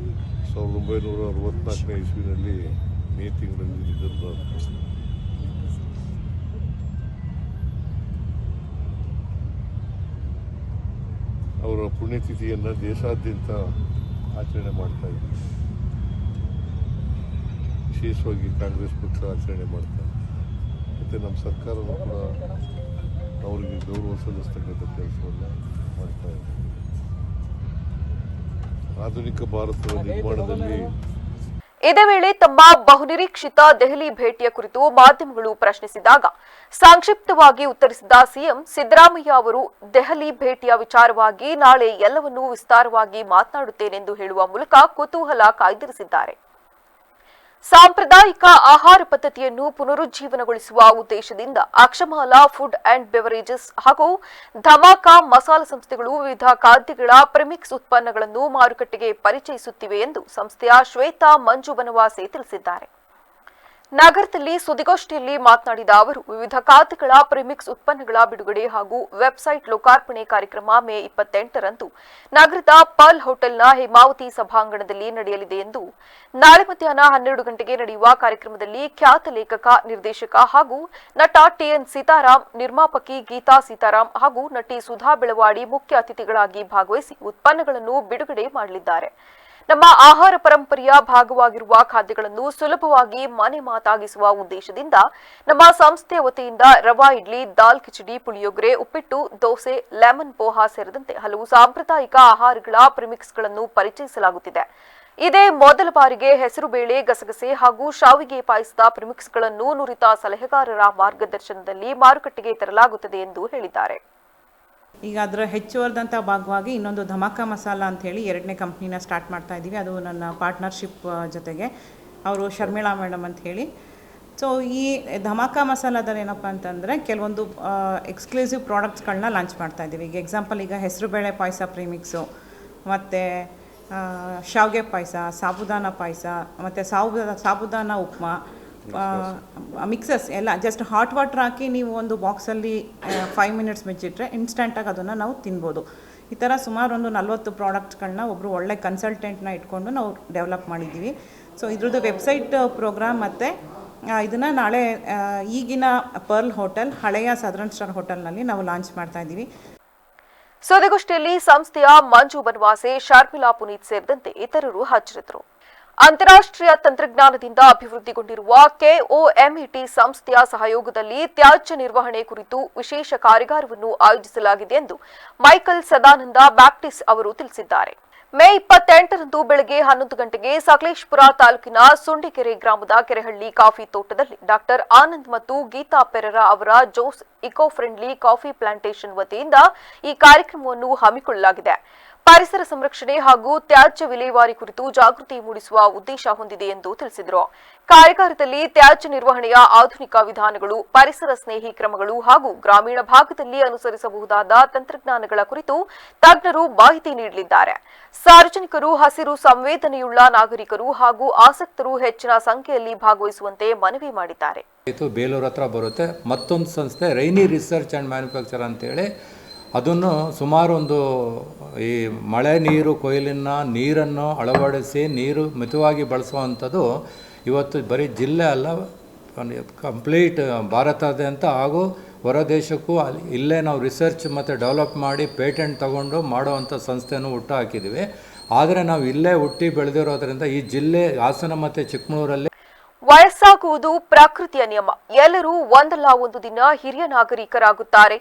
1964ನೇ ಇಸ್ವಿನಲ್ಲಿ ಮೇ ತಿಂಗಳಲ್ಲಿ ನಿಧನರಾದರು. ಅವರ ಪುಣ್ಯತಿಥಿಯನ್ನು ದೇಶಾದ್ಯಂತ ಆಚರಣೆ ಮಾಡ್ತಾ ಇದ್ದೀವಿ. ವಿಶೇಷವಾಗಿ ಕಾಂಗ್ರೆಸ್ ಪಕ್ಷ ಆಚರಣೆ ಮಾಡ್ತಾರೆ. ಮತ್ತು ನಮ್ಮ ಸರ್ಕಾರವೂ ಕೂಡ ಅವರಿಗೆ ಗೌರವ ಸಲ್ಲಿಸ್ತಕ್ಕಂಥ ಕೆಲಸವನ್ನು ಮಾಡ್ತಾ ಇದೆ. ಆಧುನಿಕ ಭಾರತದ ನಿರ್ಮಾಣದಲ್ಲಿ ಇದೇ ವೇಳೆ ತಮ್ಮ ಬಹುನಿರೀಕ್ಷಿತ ದೆಹಲಿ ಭೇಟಿಯ ಕುರಿತು ಮಾಧ್ಯಮಗಳು ಪ್ರಶ್ನಿಸಿದಾಗ ಸಂಕ್ಷಿಪ್ತವಾಗಿ ಉತ್ತರಿಸಿದ ಸಿಎಂ ಸಿದ್ದರಾಮಯ್ಯ ಅವರು ದೆಹಲಿ ಭೇಟಿಯ ವಿಚಾರವಾಗಿ ನಾಳೆ ಎಲ್ಲವನ್ನೂ ವಿಸ್ತಾರವಾಗಿ ಮಾತನಾಡುತ್ತೇನೆಂದು ಹೇಳುವ ಮೂಲಕ ಕುತೂಹಲ ಕಾಯ್ದಿರಿಸಿದ್ದಾರೆ. ಸಾಂಪ್ರದಾಯಿಕ ಆಹಾರ ಪದ್ಧತಿಯನ್ನು ಪುನರುಜ್ಜೀವನಗೊಳಿಸುವ ಉದ್ದೇಶದಿಂದ ಅಕ್ಷಮಾಲಾ ಫುಡ್ ಅಂಡ್ ಬೆವರೇಜಸ್ ಹಾಗೂ ಧಮಾಕಾ ಮಸಾಲ ಸಂಸ್ಥೆಗಳು ವಿವಿಧ ಖಾದ್ಯಗಳ ಪ್ರಿಮಿಕ್ಸ್ ಉತ್ಪನ್ನಗಳನ್ನು ಮಾರುಕಟ್ಟೆಗೆ ಪರಿಚಯಿಸುತ್ತಿವೆ ಎಂದು ಸಂಸ್ಥೆಯ ಶ್ವೇತಾ ಮಂಜು ಬನವಾಸೆ ತಿಳಿಸಿದ್ದಾರೆ. ನಗರದಲ್ಲಿ ಸುದ್ದಿಗೋಷ್ಠಿಯಲ್ಲಿ ಮಾತನಾಡಿದ ಅವರು, ವಿವಿಧ ಖಾದ್ಯಗಳ ಪ್ರಿಮಿಕ್ಸ್ ಉತ್ಪನ್ನಗಳ ಬಿಡುಗಡೆ ಹಾಗೂ ವೆಬ್ಸೈಟ್ ಲೋಕಾರ್ಪಣೆ ಕಾರ್ಯಕ್ರಮ ಮೇ 28ರಂದು ನಗರದ ಪರ್ಲ್ ಹೋಟೆಲ್ನ ಹೇಮಾವತಿ ಸಭಾಂಗಣದಲ್ಲಿ ನಡೆಯಲಿದೆ ಎಂದು, ನಾಳೆ ಮಧ್ಯಾಹ್ನ 12 ಗಂಟೆಗೆ ನಡೆಯುವ ಕಾರ್ಯಕ್ರಮದಲ್ಲಿ ಖ್ಯಾತ ಲೇಖಕ, ನಿರ್ದೇಶಕ ಹಾಗೂ ನಟ ಟಿಎನ್ ಸೀತಾರಾಮ್, ನಿರ್ಮಾಪಕಿ ಗೀತಾ ಸೀತಾರಾಮ್ ಹಾಗೂ ನಟಿ ಸುಧಾ ಬೆಳವಾಡಿ ಮುಖ್ಯ ಅತಿಥಿಗಳಾಗಿ ಭಾಗವಹಿಸಿ ಉತ್ಪನ್ನಗಳನ್ನು ಬಿಡುಗಡೆ ಮಾಡಲಿದ್ದಾರೆ. ನಮ್ಮ ಆಹಾರ ಪರಂಪರೆಯ ಭಾಗವಾಗಿರುವ ಖಾದ್ಯಗಳನ್ನು ಸುಲಭವಾಗಿ ಮನೆ ಮಾತಾಗಿಸುವ ಉದ್ದೇಶದಿಂದ ನಮ್ಮ ಸಂಸ್ಥೆಯ ವತಿಯಿಂದ ರವಾ ಇಡ್ಲಿ, ದಾಲ್ ಕಿಚಡಿ, ಪುಳಿಯೋಗರೆ, ಉಪ್ಪಿಟ್ಟು, ದೋಸೆ, ಲೆಮನ್ ಪೋಹಾ ಸೇರಿದಂತೆ ಹಲವು ಸಾಂಪ್ರದಾಯಿಕ ಆಹಾರಗಳ ಪ್ರಿಮಿಕ್ಸ್ಗಳನ್ನು ಪರಿಚಯಿಸಲಾಗುತ್ತಿದೆ. ಇದೇ ಮೊದಲ ಬಾರಿಗೆ ಹೆಸರುಬೇಳೆ, ಗಸಗಸೆ ಹಾಗೂ ಶಾವಿಗೆ ಪಾಯಸದ ಪ್ರಿಮಿಕ್ಸ್ಗಳನ್ನು ನುರಿತ ಸಲಹೆಗಾರರ ಮಾರ್ಗದರ್ಶನದಲ್ಲಿ ಮಾರುಕಟ್ಟೆಗೆ ತರಲಾಗುತ್ತದೆ ಎಂದು ಹೇಳಿದ್ದಾರೆ. ಈಗ ಅದರ ಹೆಚ್ಚುವರಿದಂಥ ಭಾಗವಾಗಿ ಇನ್ನೊಂದು ಧಮಾಕ ಮಸಾಲ ಅಂಥೇಳಿ 2ನೇ ಕಂಪ್ನಿನ ಸ್ಟಾರ್ಟ್ ಮಾಡ್ತಾ ಇದ್ದೀವಿ. ಅದು ನನ್ನ ಪಾರ್ಟ್ನರ್ಶಿಪ್ ಜೊತೆಗೆ, ಅವರು ಶರ್ಮಿಳಾ ಮೇಡಮ್ ಅಂತ ಹೇಳಿ. ಸೊ ಈ ಧಮಾಕ ಮಸಾಲದಲ್ಲಿ ಏನಪ್ಪ ಅಂತಂದರೆ ಕೆಲವೊಂದು ಎಕ್ಸ್ಕ್ಲೂಸಿವ್ ಪ್ರಾಡಕ್ಟ್ಸ್ಗಳನ್ನ ಲಾಂಚ್ ಮಾಡ್ತಾ ಇದ್ದೀವಿ. ಈಗ ಎಕ್ಸಾಂಪಲ್, ಈಗ ಹೆಸರುಬೇಳೆ ಪಾಯಸ ಪ್ರೀಮಿಕ್ಸು, ಮತ್ತು ಶಾವಿಗೆ ಪಾಯಸ, ಸಾಬುದಾನ ಪಾಯಸ, ಮತ್ತು ಸಾಬುದಾನ ಉಪ್ಮಾ ಮಿಕ್ಸಸ್ ಎಲ್ಲ ಜಸ್ಟ್ ಹಾಟ್ ವಾಟರ್ ಹಾಕಿ ನೀವು ಒಂದು ಬಾಕ್ಸಲ್ಲಿ 5 ಮಿನಿಟ್ಸ್ ಮುಚ್ಚಿಟ್ರೆ ಇನ್ಸ್ಟೆಂಟಾಗಿ ಅದನ್ನು ನಾವು ತಿನ್ಬೋದು. ಈ ಥರ ಸುಮಾರು ಒಂದು 40 ಪ್ರಾಡಕ್ಟ್ಸ್ಗಳನ್ನ ಒಬ್ಬರು ಒಳ್ಳೆ ಕನ್ಸಲ್ಟೆಂಟ್ನ ಇಟ್ಕೊಂಡು ನಾವು ಡೆವಲಪ್ ಮಾಡಿದ್ದೀವಿ. ಸೊ ಇದ್ರದ್ದು ವೆಬ್ಸೈಟ್ ಪ್ರೋಗ್ರಾಮ್ ಮತ್ತು ಇದನ್ನು ನಾಳೆ ಈಗಿನ ಪರ್ಲ್ ಹೋಟೆಲ್, ಹಳೆಯ ಸದರ್ನ್ ಸ್ಟಾರ್ ಹೋಟೆಲ್ನಲ್ಲಿ ನಾವು ಲಾಂಚ್ ಮಾಡ್ತಾ ಇದ್ದೀವಿ. ಸುದ್ದಿಗೋಷ್ಠಿಯಲ್ಲಿ ಸಂಸ್ಥೆಯ ಮಂಜು ಬನವಾಸೆ, ಶರ್ಮಿಳಾ ಪುನೀತ್ ಸೇರಿದಂತೆ ಇತರರು ಹಾಜರಿದ್ದರು. ಅಂತಾರಾಷ್ಟ್ರೀಯ ತಂತ್ರಜ್ಞಾನದಿಂದ ಅಭಿವೃದ್ಧಿಗೊಂಡಿರುವ KOMET ಸಂಸ್ಥೆಯ ಸಹಯೋಗದಲ್ಲಿ ತ್ಯಾಜ್ಯ ನಿರ್ವಹಣೆ ಕುರಿತು ವಿಶೇಷ ಕಾರ್ಯಾಗಾರವನ್ನು ಆಯೋಜಿಸಲಾಗಿದೆ ಎಂದು ಮೈಕಲ್ ಸದಾನಂದ ಬ್ಯಾಪ್ಟಿಸ್ಟ್ ಅವರು ತಿಳಿಸಿದ್ದಾರೆ. ಮೇ 28ರಂದು ಬೆಳಗ್ಗೆ 11 ಗಂಟೆಗೆ ಸಕಲೇಶಪುರ ತಾಲೂಕಿನ ಸುಂಡಿಕೆರೆ ಗ್ರಾಮದ ಕೆರೆಹಳ್ಳಿ ಕಾಫಿ ತೋಟದಲ್ಲಿ ಡಾಕ್ಟರ್ ಆನಂದ್ ಮತ್ತು ಗೀತಾ ಪೆರೆರಾ ಅವರ Joe's eco friendly coffee plantation ವತಿಯಿಂದ ಈ ಕಾರ್ಯಕ್ರಮವನ್ನು ಹಮ್ಮಿಕೊಳ್ಳಲಾಗಿದೆ. ಪರಿಸರ ಸಂರಕ್ಷಣೆ ಹಾಗೂ ತ್ಯಾಜ್ಯ ವಿಲೇವಾರಿ ಕುರಿತು ಜಾಗೃತಿ ಮೂಡಿಸುವ ಉದ್ದೇಶ ಹೊಂದಿದೆ ಎಂದು ತಿಳಿಸಿದರು. ಕಾರ್ಯಾಗಾರದಲ್ಲಿ ತ್ಯಾಜ್ಯ ನಿರ್ವಹಣೆಯ ಆಧುನಿಕ ವಿಧಾನಗಳು, ಪರಿಸರ ಸ್ನೇಹಿ ಕ್ರಮಗಳು ಹಾಗೂ ಗ್ರಾಮೀಣ ಭಾಗದಲ್ಲಿ ಅನುಸರಿಸಬಹುದಾದ ತಂತ್ರಜ್ಞಾನಗಳ ಕುರಿತು ತಜ್ಞರು ಮಾಹಿತಿ ನೀಡಲಿದ್ದಾರೆ. ಸಾರ್ವಜನಿಕರು, ಹಸಿರು ಸಂವೇದನೆಯುಳ್ಳ ನಾಗರಿಕರು ಹಾಗೂ ಆಸಕ್ತರು ಹೆಚ್ಚಿನ ಸಂಖ್ಯೆಯಲ್ಲಿ ಭಾಗವಹಿಸುವಂತೆ ಮನವಿ ಮಾಡಿದ್ದಾರೆ. ಬೇಲೂರು ಹತ್ರ ಬರುತ್ತೆ ಮತ್ತೊಂದು ಸಂಸ್ಥೆ ರೈನಿ ರಿಸರ್ಚ್ ಆ್ಯಂಡ್ ಮ್ಯಾನುಫ್ಯಾಕ್ಚರ್ ಅಂತೇಳಿ, ಅದನ್ನು ಸುಮಾರು ಒಂದು ಈ ಮಳೆ ನೀರು ಕೊಯ್ಲಿನ ನೀರನ್ನು ಅಳವಡಿಸಿ ನೀರು ಮಿತವಾಗಿ ಬಳಸುವಂಥದ್ದು ಇವತ್ತು ಬರೀ ಜಿಲ್ಲೆ ಅಲ್ಲ, ಕಂಪ್ಲೀಟ್ ಭಾರತಾದ್ಯಂತ ಹಾಗೂ ಹೊರ ದೇಶಕ್ಕೂ ಇಲ್ಲೇ ನಾವು ರಿಸರ್ಚ್ ಮತ್ತು ಡೆವಲಪ್ ಮಾಡಿ ಪೇಟೆಂಟ್ ತಗೊಂಡು ಮಾಡೋವಂಥ ಸಂಸ್ಥೆಯನ್ನು ಹುಟ್ಟು ಹಾಕಿದ್ದೀವಿ. ಆದರೆ ನಾವು ಇಲ್ಲೇ ಹುಟ್ಟಿ ಬೆಳೆದಿರೋದ್ರಿಂದ ಈ ಜಿಲ್ಲೆ ಹಾಸನ ಮತ್ತು ಚಿಕ್ಕಮಗಳೂರಲ್ಲಿ ವಯಸ್ಸಾಗುವುದು ಪ್ರಕೃತಿಯ ನಿಯಮ. ಎಲ್ಲರೂ ಒಂದಲ್ಲ ಒಂದು ದಿನ ಹಿರಿಯ ನಾಗರಿಕರಾಗುತ್ತಾರೆ.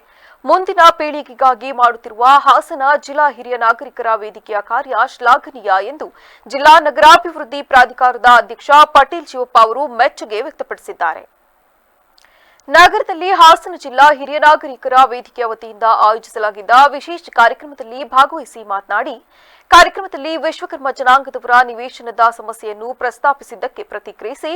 ಮುಂದಿನ ಪೀಳಿಗೆಗಾಗಿ ಮಾಡುತ್ತಿರುವ ಹಾಸನ ಜಿಲ್ಲಾ ಹಿರಿಯ ನಾಗರಿಕರ ವೇದಿಕೆಯ ಕಾರ್ಯ ಶ್ಲಾಘನೀಯ ಎಂದು ಜಿಲ್ಲಾ ನಗರಾಭಿವೃದ್ಧಿ ಪ್ರಾಧಿಕಾರದ ಅಧ್ಯಕ್ಷ ಪಟೇಲ್ ಶಿವಪ್ಪ ಅವರು ಮೆಚ್ಚುಗೆ ವ್ಯಕ್ತಪಡಿಸಿದ್ದಾರೆ. ನಗರದಲ್ಲಿ ಹಾಸನ ಜಿಲ್ಲಾ ಹಿರಿಯ ನಾಗರಿಕರ ವೇದಿಕೆಯ ವತಿಯಿಂದ ಆಯೋಜಿಸಲಾಗಿದ್ದ ವಿಶೇಷ ಕಾರ್ಯಕ್ರಮದಲ್ಲಿ ಭಾಗವಹಿಸಿ ಮಾತನಾಡಿ, ಕಾರ್ಯಕ್ರಮದಲ್ಲಿ ವಿಶ್ವಕರ್ಮ ಜನಾಂಗದವರ ನಿವೇಶನದ ಸಮಸ್ಯೆಯನ್ನು ಪ್ರಸ್ತಾಪಿಸಿದ್ದಕ್ಕೆ ಪ್ರತಿಕ್ರಿಯಿಸಿ,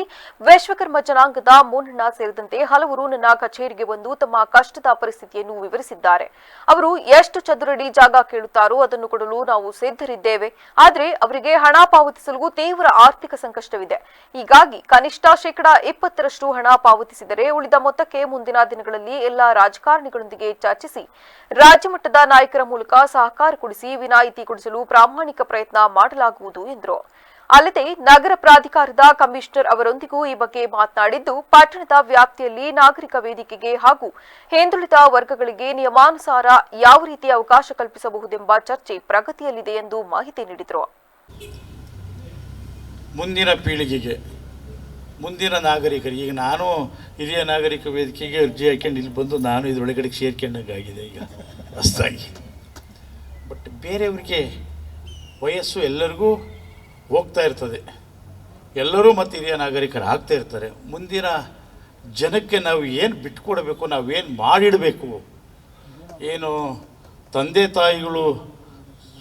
ವಿಶ್ವಕರ್ಮ ಜನಾಂಗದ ಮೂನಣ್ಣ ಸೇರಿದಂತೆ ಹಲವರು ನನ್ನ ಕಚೇರಿಗೆ ಬಂದು ತಮ್ಮ ಕಷ್ಟದ ಪರಿಸ್ಥಿತಿಯನ್ನು ವಿವರಿಸಿದ್ದಾರೆ. ಅವರು ಎಷ್ಟು ಚದುರಡಿ ಜಾಗ ಕೇಳುತ್ತಾರೋ ಅದನ್ನು ಕೊಡಲು ನಾವು ಸಿದ್ಧರಿದ್ದೇವೆ. ಆದರೆ ಅವರಿಗೆ ಹಣ ಪಾವತಿಸಲು ತೀವ್ರ ಆರ್ಥಿಕ ಸಂಕಷ್ಟವಿದೆ. ಹೀಗಾಗಿ ಕನಿಷ್ಠ 20% ಹಣ ಪಾವತಿಸಿದರೆ ಉಳಿದ ಮೊತ್ತಕ್ಕೆ ಮುಂದಿನ ದಿನಗಳಲ್ಲಿ ಎಲ್ಲಾ ರಾಜಕಾರಣಿಗಳೊಂದಿಗೆ ಚರ್ಚಿಸಿ ರಾಜ್ಯ ಮಟ್ಟದ ನಾಯಕರ ಮೂಲಕ ಸಹಕಾರ ಕೊಡಿಸಿ ವಿನಾಯಿತಿ ಕೊಡಿಸಲು ಪ್ರಾಮಾಣಿಕ ಪ್ರಯತ್ನ ಮಾಡಲಾಗುವುದು ಎಂದರು. ಅಲ್ಲದೆ ನಗರ ಪ್ರಾಧಿಕಾರದ ಕಮಿಷನರ್ ಅವರೊಂದಿಗೂ ಈ ಬಗ್ಗೆ ಮಾತನಾಡಿದ್ದು, ಪಟ್ಟಣದ ವ್ಯಾಪ್ತಿಯಲ್ಲಿ ನಾಗರಿಕ ವೇದಿಕೆಗೆ ಹಾಗೂ ಹಿಂದುಳಿದ ವರ್ಗಗಳಿಗೆ ನಿಯಮಾನುಸಾರ ಯಾವ ರೀತಿ ಅವಕಾಶ ಕಲ್ಪಿಸಬಹುದೆಂಬ ಚರ್ಚೆ ಪ್ರಗತಿಯಲ್ಲಿದೆ ಎಂದು ಮಾಹಿತಿ ನೀಡಿದರು. ಮುಂದಿನ ಪೀಳಿಗೆಗೆ, ಮುಂದಿನ ನಾಗರಿಕರಿಗೆ, ಈಗ ನಾನು ಹಿರಿಯ ನಾಗರಿಕ ವೇದಿಕೆಗೆ ಅರ್ಜಿ ಹಾಕೊಂಡು ಇಲ್ಲಿ ಬಂದು ನಾನು ಇದರೊಳಗಡೆ ಸೇರ್ಕೊಂಡಂಗಾಗಿದೆ ಈಗ ಹೊಸದಾಗಿ. ಬಟ್ ಬೇರೆಯವ್ರಿಗೆ ವಯಸ್ಸು ಎಲ್ಲರಿಗೂ ಹೋಗ್ತಾ ಇರ್ತದೆ, ಎಲ್ಲರೂ ಮತ್ತು ಹಿರಿಯ ನಾಗರಿಕರು ಆಗ್ತಾ ಇರ್ತಾರೆ. ಮುಂದಿನ ಜನಕ್ಕೆ ನಾವು ಏನು ಬಿಟ್ಕೊಡ್ಬೇಕು, ನಾವೇನು ಮಾಡಿಡಬೇಕು, ಏನು ತಂದೆ ತಾಯಿಗಳು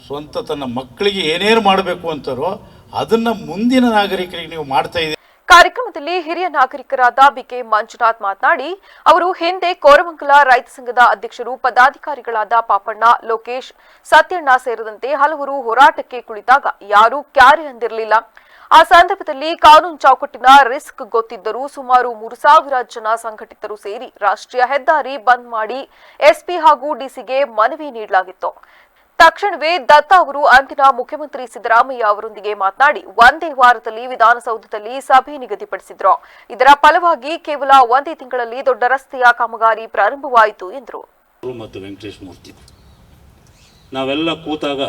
ಸ್ವಂತ ತನ್ನ ಮಕ್ಕಳಿಗೆ ಏನೇನು ಮಾಡಬೇಕು ಅಂತಾರೋ ಅದನ್ನು ಮುಂದಿನ ನಾಗರಿಕರಿಗೆ ನೀವು ಮಾಡ್ತಾ ಇದ್ದೀರಿ. ಕಾರ್ಯಕ್ರಮದಲ್ಲಿ ಹಿರಿಯ ನಾಗರಿಕರಾದ ಬಿಕೆ ಮಂಜುನಾಥ್ ಮಾತನಾಡಿ, ಅವರು ಹಿಂದೆ ಕೋರಮಂಗಲ ರೈತ ಸಂಘದ ಅಧ್ಯಕ್ಷರು, ಪದಾಧಿಕಾರಿಗಳಾದ ಪಾಪಣ್ಣ, ಲೋಕೇಶ್, ಸತ್ಯಣ್ಣ ಸೇರಿದಂತೆ ಹಲವರು ಹೋರಾಟಕ್ಕೆ ಕುಳಿತಾಗ ಯಾರೂ ಕ್ಯಾರೆ ಅಂದಿರಲಿಲ್ಲ. ಆ ಸಂದರ್ಭದಲ್ಲಿ ಕಾನೂನು ಚೌಕಟ್ಟಿನ ರಿಸ್ಕ್ ಗೊತ್ತಿದ್ದರೂ ಸುಮಾರು 3000 ಜನ ಸಂಘಟಿತರು ಸೇರಿ ರಾಷ್ಟ್ರೀಯ ಹೆದ್ದಾರಿ ಬಂದ್ ಮಾಡಿ ಎಸ್ಪಿ ಹಾಗೂ ಡಿಸಿಗೆ ಮನವಿ ನೀಡಲಾಗಿತ್ತು. ತಕ್ಷಣವೇ ದತ್ತ ಅವರು ಅಂದಿನ ಮುಖ್ಯಮಂತ್ರಿ ಸಿದ್ದರಾಮಯ್ಯ ಅವರೊಂದಿಗೆ ಮಾತನಾಡಿ ಒಂದೇ ವಾರದಲ್ಲಿ ವಿಧಾನಸೌಧದಲ್ಲಿ ಸಭೆ ನಿಗದಿಪಡಿಸಿದ್ರು. ಇದರ ಫಲವಾಗಿ ಕೇವಲ ಒಂದೇ ತಿಂಗಳಲ್ಲಿ ದೊಡ್ಡ ರಸ್ತೆಯ ಕಾಮಗಾರಿ ಪ್ರಾರಂಭವಾಯಿತು ಎಂದರು. ಮತ್ತು ವೆಂಕಟೇಶ್ ಮೂರ್ತಿ ನಾವೆಲ್ಲ ಕೂತಾಗ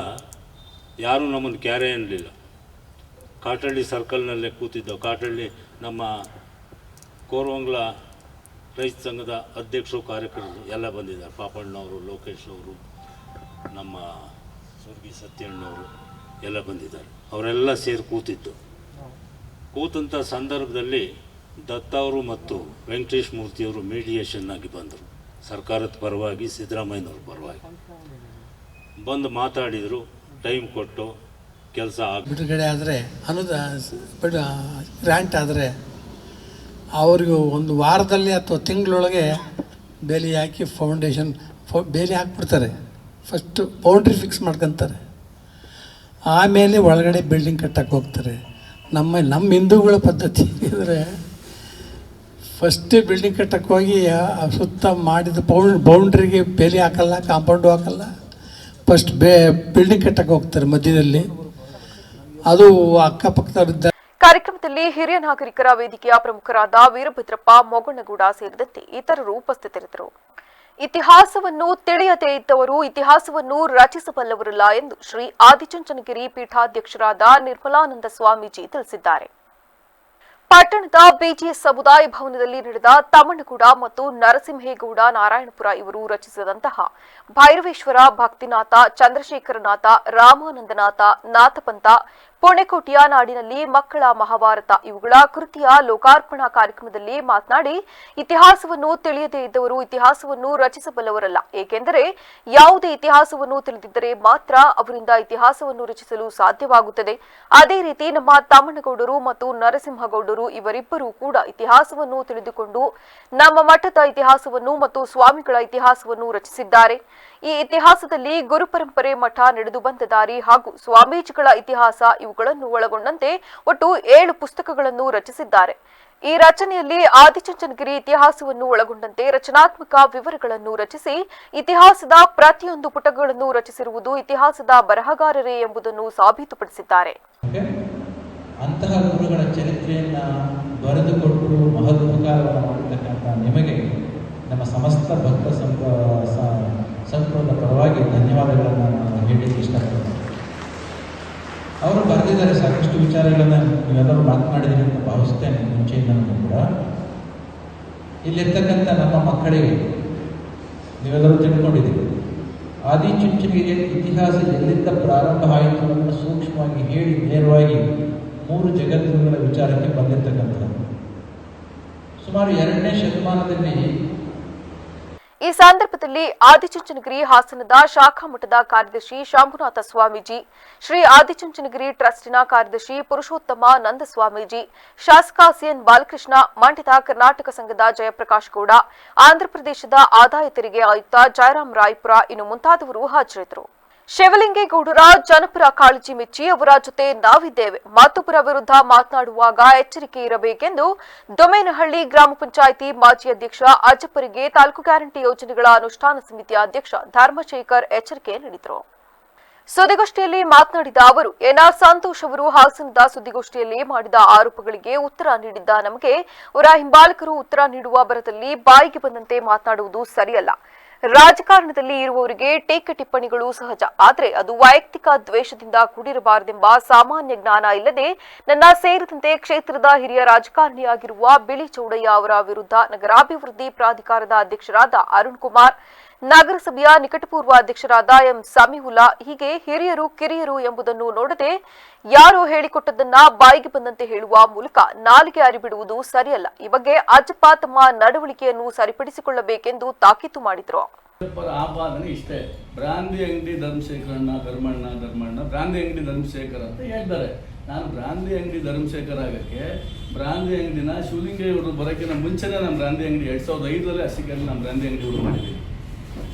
ಯಾರೂ ನಮ್ಮನ್ನು ಕ್ಯಾರೆ ಅನ್ನಲಿಲ್ಲ. ಕಾಟಳ್ಳಿ ಸರ್ಕಲ್ನಲ್ಲೇ ಕೂತಿದ್ದವು. ಕಾಟಳ್ಳಿ ನಮ್ಮ ಕೋರಮಂಗಲ ರೈತ ಸಂಘದ ಅಧ್ಯಕ್ಷರು, ಕಾರ್ಯಕರ್ತರು ಎಲ್ಲ ಬಂದಿದ್ದಾರೆ. ಪಾಪಣ್ಣವರು, ಲೋಕೇಶ್ ಅವರು, ನಮ್ಮ ಸ್ವರ್ಗೀಯ ಸತ್ಯಣ್ಣವರು ಎಲ್ಲ ಬಂದಿದ್ದಾರೆ. ಅವರೆಲ್ಲ ಸೇರಿ ಕೂತಂಥ ಸಂದರ್ಭದಲ್ಲಿ ದತ್ತ ಅವರು ಮತ್ತು ವೆಂಕಟೇಶ್ ಮೂರ್ತಿಯವರು ಮೀಡಿಯೇಷನ್ ಆಗಿ ಬಂದರು. ಸರ್ಕಾರದ ಪರವಾಗಿ ಸಿದ್ದರಾಮಯ್ಯನವ್ರ ಪರವಾಗಿ ಬಂದು ಮಾತಾಡಿದರು, ಟೈಮ್ ಕೊಟ್ಟು ಕೆಲಸ ಬಿಡುಗಡೆ ಆದರೆ ಗ್ರ್ಯಾಂಟ್ ಆದರೆ ಅವ್ರಿಗೂ ಒಂದು ವಾರದಲ್ಲಿ ಅಥವಾ ತಿಂಗಳೊಳಗೆ ಬೇಲಿ ಹಾಕಿ ಫೌಂಡೇಶನ್ ಬೇಲಿ ಹಾಕ್ಬಿಡ್ತಾರೆ. ಫಸ್ಟು ಬೌಂಡ್ರಿ ಫಿಕ್ಸ್ ಮಾಡ್ಕೊತಾರೆ, ಆಮೇಲೆ ಒಳಗಡೆ ಬಿಲ್ಡಿಂಗ್ ಕಟ್ಟಕ್ಕೆ ಹೋಗ್ತಾರೆ. ನಮ್ಮ ಹಿಂದೂಗಳ ಪದ್ಧತಿ ಇದ್ದರೆ ಫಸ್ಟೇ ಬಿಲ್ಡಿಂಗ್ ಕಟ್ಟಕ್ಕೆ ಹೋಗಿ ಸುತ್ತ ಮಾಡಿದ ಬೌಂಡ್ರಿಗೆ ಬೇಲಿ ಹಾಕಲ್ಲ, ಕಾಂಪೌಂಡು ಹಾಕಲ್ಲ, ಫಸ್ಟ್ ಬಿಲ್ಡಿಂಗ್ ಕಟ್ಟಕ್ಕೆ ಹೋಗ್ತಾರೆ ಮಧ್ಯದಲ್ಲಿ. ಅದು ಅಕ್ಕಪಕ್ಕದವರಿದ್ದ. ಕಾರ್ಯಕ್ರಮದಲ್ಲಿ ಹಿರಿಯ ನಾಗರಿಕರ ವೇದಿಕೆಯ ಪ್ರಮುಖರಾದ ವೀರಭದ್ರಪ್ಪ ಮೊಗಣ್ಣಗೌಡ ಸೇರಿದಂತೆ ಇತರರು ಉಪಸ್ಥಿತರಿದ್ದರು. ಇತಿಹಾಸವನ್ನು ತಿಳಿಯದೇ ಇದ್ದವರು ಇತಿಹಾಸವನ್ನು ರಚಿಸಬಲ್ಲವರಲ್ಲ ಎಂದು ಶ್ರೀ ಆದಿಚುಂಚನಗಿರಿ ಪೀಠಾಧ್ಯಕ್ಷರಾದ ನಿರ್ಮಲಾನಂದ ಸ್ವಾಮೀಜಿ ತಿಳಿಸಿದ್ದಾರೆ. ಪಟ್ಟಣದ ಬಿಜಿಎಸ್ ಸಮುದಾಯ ಭವನದಲ್ಲಿ ನಡೆದ ತಮ್ಮಣ್ಣಗೌಡ ಮತ್ತು ನರಸಿಂಹೇಗೌಡ ನಾರಾಯಣಪುರ ಇವರು ರಚಿಸಿದಂತಹ ಭೈರವೇಶ್ವರ, ಭಕ್ತಿನಾಥ, ಚಂದ್ರಶೇಖರನಾಥ, ರಾಮಾನಂದನಾಥ, ನಾಥಪಂಥ, ಪುಣೆಕೋಟಿಯ ನಾಡಿನಲ್ಲಿ ಮಕ್ಕಳ ಮಹಾಭಾರತ ಇವುಗಳ ಕೃತಿಯ ಲೋಕಾರ್ಪಣಾ ಕಾರ್ಯಕ್ರಮದಲ್ಲಿ ಮಾತನಾಡಿ, ಇತಿಹಾಸವನ್ನು ತಿಳಿಯದೇ ಇದ್ದವರು ಇತಿಹಾಸವನ್ನು ರಚಿಸಬಲ್ಲವರಲ್ಲ. ಏಕೆಂದರೆ ಯಾವುದೇ ಇತಿಹಾಸವನ್ನು ತಿಳಿದಿದ್ದರೆ ಮಾತ್ರ ಅವರಿಂದ ಇತಿಹಾಸವನ್ನು ರಚಿಸಲು ಸಾಧ್ಯವಾಗುತ್ತದೆ. ಅದೇ ರೀತಿ ನಮ್ಮ ತಮ್ಮಣ್ಣಗೌಡರು ಮತ್ತು ನರಸಿಂಹಗೌಡರು ಇವರಿಬ್ಬರೂ ಕೂಡ ಇತಿಹಾಸವನ್ನು ತಿಳಿದುಕೊಂಡು ನಮ್ಮ ಮಠದ ಇತಿಹಾಸವನ್ನು ಮತ್ತು ಸ್ವಾಮಿಗಳ ಇತಿಹಾಸವನ್ನು ರಚಿಸಿದ್ದಾರೆ. ಈ ಇತಿಹಾಸದಲ್ಲಿ ಗುರುಪರಂಪರೆ, ಮಠ, ನಡೆದು ಬಂದ ದಾರಿ ಹಾಗೂ ಸ್ವಾಮೀಜಿಗಳ ಇತಿಹಾಸ ಇವುಗಳನ್ನು ಒಳಗೊಂಡಂತೆ ಒಟ್ಟು 7 ಪುಸ್ತಕಗಳನ್ನು ರಚಿಸಿದ್ದಾರೆ. ಈ ರಚನೆಯಲ್ಲಿ ಆದಿಚುಂಚನಗಿರಿ ಇತಿಹಾಸವನ್ನು ಒಳಗೊಂಡಂತೆ ರಚನಾತ್ಮಕ ವಿವರಗಳನ್ನು ರಚಿಸಿ ಇತಿಹಾಸದ ಪ್ರತಿಯೊಂದು ಪುಟಗಳನ್ನು ರಚಿಸಿರುವುದು ಇತಿಹಾಸದ ಬರಹಗಾರರೇ ಎಂಬುದನ್ನು ಸಾಬೀತುಪಡಿಸಿದ್ದಾರೆ. ಅಂತಹ ಗುರುಗಳ ಚರಿತ್ರೆಯನ್ನು ಬರೆದುಕೊಟ್ಟು ಮಹತ್ವಕಾರವನ್ನು ಮಾಡಿರ್ತಕ್ಕಂಥ ನಿಮಗೆ ನಮ್ಮ ಸಮಸ್ತ ಭಕ್ತ ಸಂಘದ ಪರವಾಗಿ ಧನ್ಯವಾದಗಳನ್ನು ನಾನು ಹೇಳಲಿಕ್ಕೆ ಇಷ್ಟಪಡ್ತೇನೆ. ಅವರು ಬರೆದಿದ್ದಾರೆ, ಸಾಕಷ್ಟು ವಿಚಾರಗಳನ್ನು ನೀವೆಲ್ಲರೂ ಮಾತನಾಡಿದ್ದೀನಿ ಅಂತ ಭಾವಿಸ್ತೇನೆ. ಮುಂಚೆಯಿಂದನೂ ಕೂಡ ಇಲ್ಲಿರ್ತಕ್ಕಂಥ ನಮ್ಮ ಮಕ್ಕಳಿಗೆ ನೀವೆಲ್ಲರೂ ತಿಳ್ಕೊಂಡಿದ್ದೀವಿ. ಆದಿಚುಂಚನಗಿರಿಯ ಇತಿಹಾಸ ಎಲ್ಲಿಂದ ಪ್ರಾರಂಭ ಆಯಿತು ಅನ್ನೋದನ್ನು ಸೂಕ್ಷ್ಮವಾಗಿ ಹೇಳಿ ನೇರವಾಗಿ 3 ಜಗದ್ಗುರುಗಳ ವಿಚಾರಕ್ಕೆ ಬಂದಿರತಕ್ಕಂಥದ್ದು. ಸುಮಾರು 2ನೇ ಶತಮಾನದಲ್ಲಿ ಈ ಸಂದರ್ಭದಲ್ಲಿ ಆದಿಚುಂಚನಗಿರಿ ಹಾಸನದ ಶಾಖಾ ಮಠದ ಕಾರ್ಯದರ್ಶಿ ಶಂಭುನಾಥ ಸ್ವಾಮೀಜಿ, ಶ್ರೀ ಆದಿಚುಂಚನಗಿರಿ ಟ್ರಸ್ಟಿನ ಕಾರ್ಯದರ್ಶಿ ಪುರುಷೋತ್ತಮ ನಂದ ಸ್ವಾಮೀಜಿ, ಶಾಸಕ ಸಿಎನ್ ಬಾಲಕೃಷ್ಣ, ಮಂಡ್ಯದ ಕರ್ನಾಟಕ ಸಂಘದ ಜಯಪ್ರಕಾಶ್ ಗೌಡ, ಆಂಧ್ರಪ್ರದೇಶದ ಆದಾಯ ತೆರಿಗೆ ಆಯುಕ್ತ ಜಯರಾಮ್ ರಾಯ್ಪುರ ಇನ್ನು ಮುಂತಾದವರು ಹಾಜರಿದ್ದರು. ಶಿವಲಿಂಗೇಗೌಡರ ಜನಪರ ಕಾಳಜಿ ಮೆಚ್ಚಿ ಅವರ ಜೊತೆ ನಾವಿದ್ದೇವೆ, ಮತ್ತೊಬ್ಬರ ವಿರುದ್ಧ ಮಾತನಾಡುವಾಗ ಎಚ್ಚರಿಕೆ ಇರಬೇಕೆಂದು ದೊಮೇನಹಳ್ಳಿ ಗ್ರಾಮ ಪಂಚಾಯಿತಿ ಮಾಜಿ ಅಧ್ಯಕ್ಷ ಅಜ್ಜಪ್ಪರಿಗೆ ತಾಲೂಕು ಗ್ಯಾರಂಟಿ ಯೋಜನೆಗಳ ಅನುಷ್ಠಾನ ಸಮಿತಿಯ ಅಧ್ಯಕ್ಷ ಧರ್ಮಶೇಖರ್ ಎಚ್ಚರಿಕೆ ನೀಡಿದರು. ಸುದ್ದಿಗೋಷ್ಠಿಯಲ್ಲಿ ಮಾತನಾಡಿದ ಅವರು, ಎನ್ಆರ್ ಸಂತೋಷ್ ಅವರು ಹಾಸನದ ಸುದ್ದಿಗೋಷ್ಠಿಯಲ್ಲಿ ಮಾಡಿದ ಆರೋಪಗಳಿಗೆ ಉತ್ತರ ನೀಡಿದ್ದ ನಮಗೆ ಅವರ ಹಿಂಬಾಲಕರು ಉತ್ತರ ನೀಡುವ ಬರದಲ್ಲಿ ಬಾಯಿಗೆ ಬಂದಂತೆ ಮಾತನಾಡುವುದು ಸರಿಯಲ್ಲ. ರಾಜಕಾರಣದಲ್ಲಿ ಇರುವವರಿಗೆ ಟೀಕೆ ಟಿಪ್ಪಣಿಗಳು ಸಹಜ, ಆದರೆ ಅದು ವೈಯಕ್ತಿಕ ದ್ವೇಷದಿಂದ ಕೂಡಿರಬಾರದೆಂಬ ಸಾಮಾನ್ಯ ಜ್ಞಾನ ಇಲ್ಲದೆ ನನ್ನ ಸೇರಿದಂತೆ ಕ್ಷೇತ್ರದ ಹಿರಿಯ ರಾಜಕಾರಣಿಯಾಗಿರುವ ಬಿಳಿ ಚೌಡಯ್ಯ ಅವರ ವಿರುದ್ಧ ನಗರಾಭಿವೃದ್ಧಿ ಪ್ರಾಧಿಕಾರದ ಅಧ್ಯಕ್ಷರಾದ ಅರುಣ್ ಕುಮಾರ್, ನಗರಸಭೆಯ ನಿಕಟಪೂರ್ವ ಅಧ್ಯಕ್ಷರಾದ ಎಂ ಸಮೀವುಲ್ಲಾ, ಹೀಗೆ ಹಿರಿಯರು ಕಿರಿಯರು ಎಂಬುದನ್ನು ನೋಡದೆ ಯಾರೋ ಹೇಳಿಕೊಟ್ಟದನ್ನ ಬಾಯಿಗೆ ಬಂದಂತೆ ಹೇಳುವ ಮೂಲಕ ನಾಲಿಗೆ ಅರಿಬಿಡುವುದು ಸರಿಯಲ್ಲ. ಈ ಬಗ್ಗೆ ಅಜ್ಜಪ್ಪ ತಮ್ಮ ನಡವಳಿಕೆಯನ್ನು ಸರಿಪಡಿಸಿಕೊಳ್ಳಬೇಕೆಂದು ತಾಕೀತು ಮಾಡಿದರು. ಆಪಾದನೆ ಇಷ್ಟೇ, ಬ್ರಾಂದಿ ಅಂಗಡಿ ಧರ್ಮಣ್ಣ ಬ್ರಾಂದಿ ಅಂಗಡಿ ಧರ್ಮಶೇಖರ್ ಅಂತ ಹೇಳ್ತಾರೆ. ನಾನು ಬ್ರಾಂದಿ ಅಂಗಡಿ ಧರ್ಮಶೇಖರ್ ಆಗಕ್ಕೆ ಬ್ರಾಂದಿ ಅಂಗಡಿನ ಶಿವಲಿಂಗೇಗೌಡರು ಬರೋಕ್ಕಿಂತ ಮುಂಚೆನೇ ನಮ್ಮ ಬ್ರಾಂದಿ ಅಂಗಡಿ 2005ರಲ್ಲಿ ಹಸಿಕಲ್ಲಿ ನಮ್ಮ ಬ್ರಾಂದಿ ಅಂಗಡಿ ಹುಡುಗ ಮಾಡಿದ್ದೀವಿ.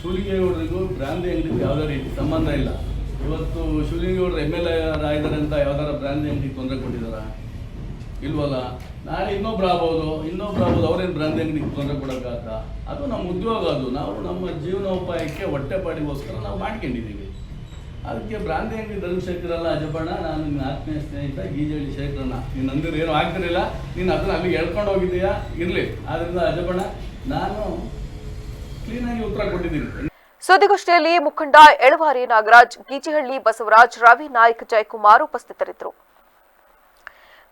ಶಿವಲಿಂಗೇಗೌಡರಿಗೂ ಬ್ರಾಂದಿ ಅಂಗಡಿಗೂ ಯಾವುದೇ ರೀತಿ ಸಂಬಂಧ ಇಲ್ಲ. ಇವತ್ತು ಶಿವಲಿಂಗೇಗೌಡರು MLA ಆಗಿದ್ದಾರೆ ಅಂತ ಯಾವ್ದಾರ ಬ್ರಾಂದಿ ಅಂಗಡಿಗೆ ತೊಂದರೆ ಕೊಟ್ಟಿದ್ದಾರ? ಇಲ್ವಲ್ಲ. ನಾಳೆ ಇನ್ನೊಬ್ರು ಆಗ್ಬೋದು, ಅವ್ರೇನು ಬ್ರಾಂದಿ ಅಂಗಡಿಗೆ ತೊಂದರೆ ಕೊಡೋಕ್ಕಾಗ? ಅದು ನಮ್ಮ ಉದ್ಯೋಗ, ಅದು ನಾವು ನಮ್ಮ ಜೀವನೋಪಾಯಕ್ಕೆ ಹೊಟ್ಟೆಪಾಡಿಗೋಸ್ಕರ ನಾವು ಮಾಡ್ಕೊಂಡಿದ್ದೀವಿ. ಅದಕ್ಕೆ ಬ್ರಾಂದಿ ಅಂಗಡಿ ಧರ್ಮಶೇಖರಲ್ಲ ಅಜಬಣ್ಣ, ನಾನು ನಿನ್ನ ಆತ್ಮೀಯ ಸ್ನೇಹಿತ ಗೀಜಳ್ಳಿ ಶೇಖರಣ್ಣ, ನೀನು ಅಂದಿರು ಏನೂ ಆಗ್ತಿರಲಿಲ್ಲ, ನೀನು ಅದನ್ನು ಅಲ್ಲಿಗೆ ಎಳ್ಕೊಂಡು ಹೋಗಿದ್ದೀಯಾ, ಇರಲಿ. ಆದ್ದರಿಂದ ಅಜಬಣ್ಣ ನಾನು ಕ್ಲೀನಾಗಿ ಉತ್ತರ ಕೊಟ್ಟಿದ್ದೀನಿ. ಸುದ್ದಿಗೋಷ್ಠಿಯಲ್ಲಿ ಮುಖಂಡ ಎಳವಾರೆ ನಾಗರಾಜ್, ಗೀಜಿಹಳ್ಳಿ ಬಸವರಾಜ್, ರವಿ ನಾಯ್ಕ್, ಜಯಕುಮಾರ್ ಉಪಸ್ಥಿತರಿದ್ದರು.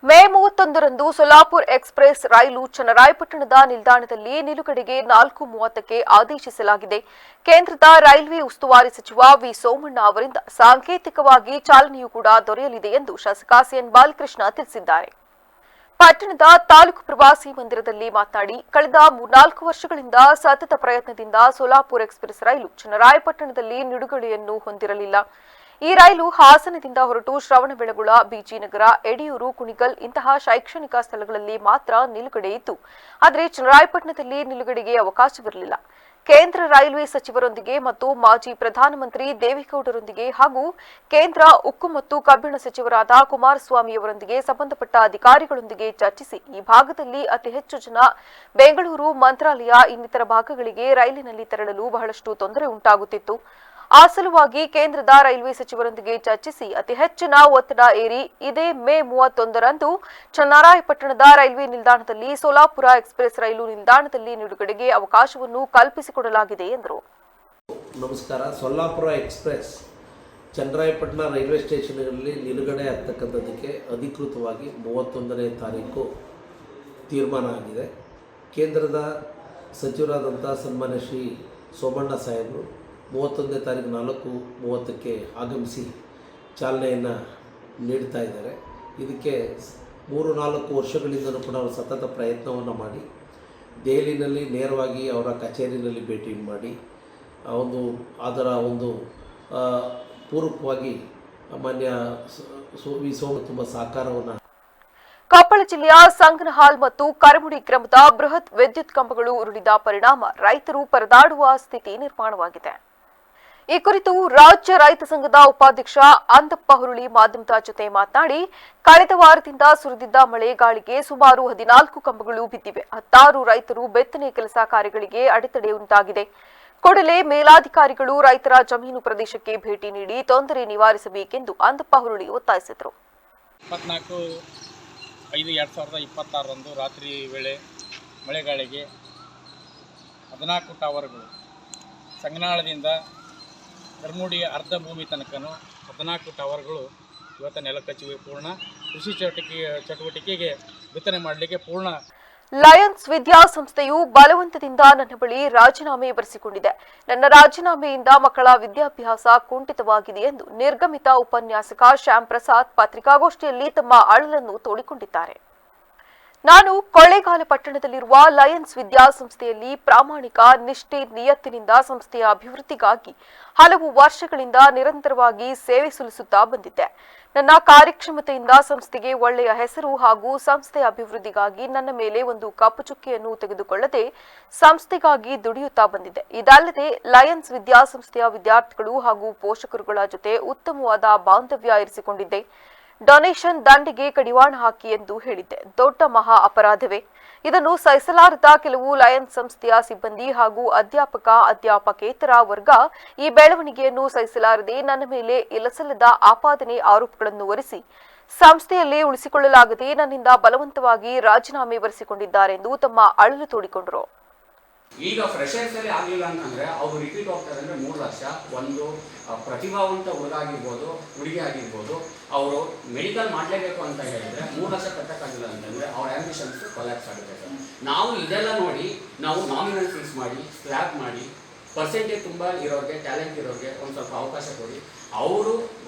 ಮೇ 31ರಂದು ಸೋಲಾಪುರ್ ಎಕ್ಸ್ಪ್ರೆಸ್ ರೈಲು ಚನ್ನರಾಯಪಟ್ಟಣದ ನಿಲ್ದಾಣದಲ್ಲಿ ನಿಲುಗಡೆಗೆ 4:30ಕ್ಕೆ ಆದೇಶಿಸಲಾಗಿದೆ. ಕೇಂದ್ರದ ರೈಲ್ವೆ ಉಸ್ತುವಾರಿ ಸಚಿವ ವಿ ಸೋಮಣ್ಣ ಅವರಿಂದ ಸಾಂಕೇತಿಕವಾಗಿ ಚಾಲನೆಯೂ ಕೂಡ ದೊರೆಯಲಿದೆ ಎಂದು ಶಾಸಕ ಸಿಎನ್ ಬಾಲಕೃಷ್ಣ ತಿಳಿಸಿದ್ದಾರೆ. ಪಟ್ಟಣದ ತಾಲೂಕು ಪ್ರವಾಸಿ ಮಂದಿರದಲ್ಲಿ ಮಾತನಾಡಿ, ಕಳೆದ 4 ವರ್ಷಗಳಿಂದ ಸತತ ಪ್ರಯತ್ನದಿಂದ ಸೋಲಾಪುರ ಎಕ್ಸ್‌ಪ್ರೆಸ್ ರೈಲು ಚನ್ನರಾಯಪಟ್ಟಣದಲ್ಲಿ ನಿಲುಗಡೆಯನ್ನು ಹೊಂದಿರಲಿಲ್ಲ. ಈ ರೈಲು ಹಾಸನದಿಂದ ಹೊರಟು ಶ್ರವಣಬೆಳಗೊಳ, ಬಿಜಿನಗರ, ಯಡಿಯೂರು, ಕುಣಿಗಲ್ ಇಂತಹ ಶೈಕ್ಷಣಿಕ ಸ್ಥಳಗಳಲ್ಲಿ ಮಾತ್ರ ನಿಲುಗಡೆ ಇತ್ತು. ಆದರೆ ಚನ್ನರಾಯಪಟ್ಟಣದಲ್ಲಿ ನಿಲುಗಡೆಗೆ ಅವಕಾಶವಿರಲಿಲ್ಲ. ಕೇಂದ್ರ ರೈಲ್ವೆ ಸಚಿವರೊಂದಿಗೆ ಮತ್ತು ಮಾಜಿ ಪ್ರಧಾನಮಂತ್ರಿ ದೇವೇಗೌಡರೊಂದಿಗೆ ಹಾಗೂ ಕೇಂದ್ರ ಉಕ್ಕು ಮತ್ತು ಕಬ್ಬಿಣ ಸಚಿವರಾದ ಕುಮಾರಸ್ವಾಮಿಯವರೊಂದಿಗೆ ಸಂಬಂಧಪಟ್ಟ ಅಧಿಕಾರಿಗಳೊಂದಿಗೆ ಚರ್ಚಿಸಿ ಈ ಭಾಗದಲ್ಲಿ ಅತಿ ಹೆಚ್ಚು ಜನ ಬೆಂಗಳೂರು, ಮಂತ್ರಾಲಯ ಇನ್ನಿತರ ಭಾಗಗಳಿಗೆ ರೈಲಿನಲ್ಲಿ ತೆರಳಲು ಬಹಳಷ್ಟು ತೊಂದರೆ ಉಂಟಾಗುತ್ತಿತ್ತು. ಆ ಸಲುವಾಗಿ ಕೇಂದ್ರದ ರೈಲ್ವೆ ಸಚಿವರೊಂದಿಗೆ ಚರ್ಚಿಸಿ ಅತಿ ಹೆಚ್ಚಿನ ಒತ್ತಡ ಏರಿ ಇದೇ ಮೇ 31ರಂದು ಚನ್ನರಾಯಪಟ್ಟಣದ ರೈಲ್ವೆ ನಿಲ್ದಾಣದಲ್ಲಿ ಸೋಲಾಪುರ ಎಕ್ಸ್‌ಪ್ರೆಸ್ ರೈಲು ನಿಲ್ದಾಣದಲ್ಲಿ ನಿಲುಗಡೆಗೆ ಅವಕಾಶವನ್ನು ಕಲ್ಪಿಸಿಕೊಡಲಾಗಿದೆ ಎಂದರು. ನಮಸ್ಕಾರ. ಸೋಲಾಪುರ ಎಕ್ಸ್‌ಪ್ರೆಸ್ ಚನ್ನರಾಯಪಟ್ಟಣ ರೈಲ್ವೆ ಸ್ಟೇಷನ್ಗಳಲ್ಲಿ ನಿಲುಗಡೆ ಆಗ್ತಕ್ಕಂಥದ್ದಕ್ಕೆ ಅಧಿಕೃತವಾಗಿ 31ನೇ ತಾರೀಕು ತೀರ್ಮಾನ ಆಗಿದೆ. ಕೇಂದ್ರದ ಸಚಿವರಾದಂಥ ಸನ್ಮಾನ್ಯ ಶ್ರೀ ಸೋಮಣ್ಣ ಸಾಹೇಬರು 31ನೇ ತಾರೀಕು 4:30ಕ್ಕೆ ಆಗಮಿಸಿ ಚಾಲನೆಯನ್ನು ನೀಡ್ತಾ ಇದ್ದಾರೆ. ಇದಕ್ಕೆ 3-4 ವರ್ಷಗಳಿಂದಲೂ ಕೂಡ ಅವರು ಸತತ ಪ್ರಯತ್ನವನ್ನು ಮಾಡಿ ದೆಹಲಿನಲ್ಲಿ ನೇರವಾಗಿ ಅವರ ಕಚೇರಿನಲ್ಲಿ ಭೇಟಿ ಮಾಡಿ ಅದರ ಒಂದು ಪೂರಕವಾಗಿ ಮಾನ್ಯ ತುಂಬ ಸಹಕಾರವನ್ನು. ಕೊಪ್ಪಳ ಜಿಲ್ಲೆಯ ಸಂಗನಹಾಲ್ ಮತ್ತು ಕರಮುಡಿ ಗ್ರಾಮದ ಬೃಹತ್ ವಿದ್ಯುತ್ ಕಂಬಗಳು ಉರುಳಿದ ಪರಿಣಾಮ ರೈತರು ಪರದಾಡುವ ಸ್ಥಿತಿ ನಿರ್ಮಾಣವಾಗಿದೆ. ಈ ಕುರಿತು ರಾಜ್ಯ ರೈತ ಸಂಘದ ಉಪಾಧ್ಯಕ್ಷ ಅಂದಪ್ಪ ಹುರುಳಿ ಮಾಧ್ಯಮದ ಜೊತೆ ಮಾತನಾಡಿ, ಕಳೆದ ವಾರದಿಂದ ಸುರಿದಿದ್ದ ಮಳೆ ಗಾಳಿಗೆ ಸುಮಾರು 14 ಕಂಬಗಳು ಬಿದ್ದಿವೆ. 16 ರೈತರು ಬಿತ್ತನೆ ಕೆಲಸ ಕಾರ್ಯಗಳಿಗೆ ಅಡೆತಡೆ ಉಂಟಾಗಿದೆ. ಕೂಡಲೇ ಮೇಲಾಧಿಕಾರಿಗಳು ರೈತರ ಜಮೀನು ಪ್ರದೇಶಕ್ಕೆ ಭೇಟಿ ನೀಡಿ ತೊಂದರೆ ನಿವಾರಿಸಬೇಕೆಂದು ಅಂದಪ್ಪ ಹುರುಳಿ ಒತ್ತಾಯಿಸಿದರು. 24/5/2026 ರಾತ್ರಿ ವೇಳೆ ಮಳೆಗಾಳಿಗೆ 14 ಟವರ್ಗಳು ಸಂಗನಾಳದಿಂದ ಕರ್ಮುಡಿ ಅರ್ಧ ಭೂಮಿ ತನಕನೂ 14 ಟವರ್ಗಳು ಇವತ್ತು ನೆಲಕಚ್ಚಿವೆ. ಪೂರ್ಣ ಕೃಷಿ ಚಟುವಟಿಕೆಗೆ ಬಿತ್ತನೆ ಮಾಡಲಿಕ್ಕೆ ಪೂರ್ಣ. ಲಯನ್ಸ್ ವಿದ್ಯಾಸಂಸ್ಥೆಯು ಬಲವಂತದಿಂದ ನನ್ನ ಬಳಿ ರಾಜೀನಾಮೆ ಬರೆಸಿಕೊಂಡಿದೆ. ನನ್ನ ರಾಜೀನಾಮೆಯಿಂದ ಮಕ್ಕಳ ವಿದ್ಯಾಭ್ಯಾಸ ಕುಂಠಿತವಾಗಿದೆ ಎಂದು ನಿರ್ಗಮಿತ ಉಪನ್ಯಾಸಕ ಶ್ಯಾಮ್ ಪ್ರಸಾದ್ ಪತ್ರಿಕಾಗೋಷ್ಠಿಯಲ್ಲಿ ತಮ್ಮ ಅಳಲನ್ನು ತೋಡಿಕೊಂಡಿದ್ದಾರೆ. ನಾನು ಕೊಳ್ಳೇಗಾಲ ಪಟ್ಟಣದಲ್ಲಿರುವ ಲಯನ್ಸ್ ವಿದ್ಯಾಸಂಸ್ಥೆಯಲ್ಲಿ ಪ್ರಾಮಾಣಿಕ ನಿಷ್ಠೆ ನಿಯತ್ತಿನಿಂದ ಸಂಸ್ಥೆಯ ಅಭಿವೃದ್ಧಿಗಾಗಿ ಹಲವು ವರ್ಷಗಳಿಂದ ನಿರಂತರವಾಗಿ ಸೇವೆ ಸಲ್ಲಿಸುತ್ತಾ ಬಂದಿದ್ದೆ. ನನ್ನ ಕಾರ್ಯಕ್ಷಮತೆಯಿಂದ ಸಂಸ್ಥೆಗೆ ಒಳ್ಳೆಯ ಹೆಸರು ಹಾಗೂ ಸಂಸ್ಥೆಯ ಅಭಿವೃದ್ಧಿಗಾಗಿ ನನ್ನ ಮೇಲೆ ಒಂದು ಕಪ್ಪು ಚುಕ್ಕೆಯನ್ನು ತೆಗೆದುಕೊಳ್ಳದೆ ಸಂಸ್ಥೆಗಾಗಿ ದುಡಿಯುತ್ತಾ ಬಂದಿದ್ದೆ. ಇದಲ್ಲದೆ ಲಯನ್ಸ್ ವಿದ್ಯಾಸಂಸ್ಥೆಯ ವಿದ್ಯಾರ್ಥಿಗಳು ಹಾಗೂ ಪೋಷಕರುಗಳ ಜೊತೆ ಉತ್ತಮವಾದ ಬಾಂಧವ್ಯ ಇರಿಸಿಕೊಂಡಿದ್ದೆ. ಡೊನೇಷನ್ ದಂಡೆಗೆ ಕಡಿವಾಣ ಹಾಕಿ ಎಂದು ಹೇಳಿದ್ದೆ. ದೊಡ್ಡ ಮಹಾ ಅಪರಾಧವೇ. ಇದನ್ನು ಸಹಿಸಲಾರದ ಕೆಲವು ಲಯನ್ಸ್ ಸಂಸ್ಥೆಯ ಸಿಬ್ಬಂದಿ ಹಾಗೂ ಅಧ್ಯಾಪಕೇತರ ವರ್ಗ ಈ ಬೆಳವಣಿಗೆಯನ್ನು ಸಹಿಸಲಾರದೆ ನನ್ನ ಮೇಲೆ ಇಲ್ಲಸಲ್ಲದ ಆಪಾದನೆ ಆರೋಪಗಳನ್ನು ಹೊರಿಸಿ ಸಂಸ್ಥೆಯಲ್ಲಿ ಉಳಿಸಿಕೊಳ್ಳಲಾಗದೆ ನನ್ನಿಂದ ಬಲವಂತವಾಗಿ ರಾಜೀನಾಮೆ ಬರೆಸಿಕೊಂಡಿದ್ದಾರೆ ಎಂದು ತಮ್ಮ ಅಳಲು ತೋಡಿಕೊಂಡರು. ಈಗ ಫ್ರೆಷರ್ಸ್ ಅಲ್ಲಿ ಆಗಲಿಲ್ಲ ಅಂತಂದ್ರೆ ಅವರು ರಿಪೀಟ್ ಹೋಗ್ತಾರೆ ಅಂದ್ರೆ 3 ವರ್ಷ. ಒಂದು ಪ್ರತಿಭಾವಂತ ಹುಡುಗ ಆಗಿರ್ಬೋದು, ಹುಡುಗಿ ಆಗಿರ್ಬೋದು, ಅವರು ಮೆಡಿಕಲ್ ಮಾಡಲೇಬೇಕು ಅಂತ ಹೇಳಿದ್ರೆ 3 ವರ್ಷ ಕಟ್ಟಕ್ಕಾಗಿಲ್ಲ ಅಂತಂದ್ರೆ ಅವ್ರ ಆಂಬಿಷನ್ಸ್ ಕೊಲ್ಯಾಪ್ಸ್ ಆಗುತ್ತೆ ಸರ್. ನಾವು ಇದೆಲ್ಲ ನೋಡಿ ನಾವು ನಾಮಿನಲ್ ಫೀಸ್ ಮಾಡಿ ಸ್ಲ್ಯಾಬ್ ಮಾಡಿ ಪರ್ಸೆಂಟೇಜ್ ತುಂಬ ಇರೋರಿಗೆ, ಟ್ಯಾಲೆಂಟ್ ಇರೋರಿಗೆ ಒಂದು ಸ್ವಲ್ಪ ಅವಕಾಶ ಕೊಡಿ. ಅವರು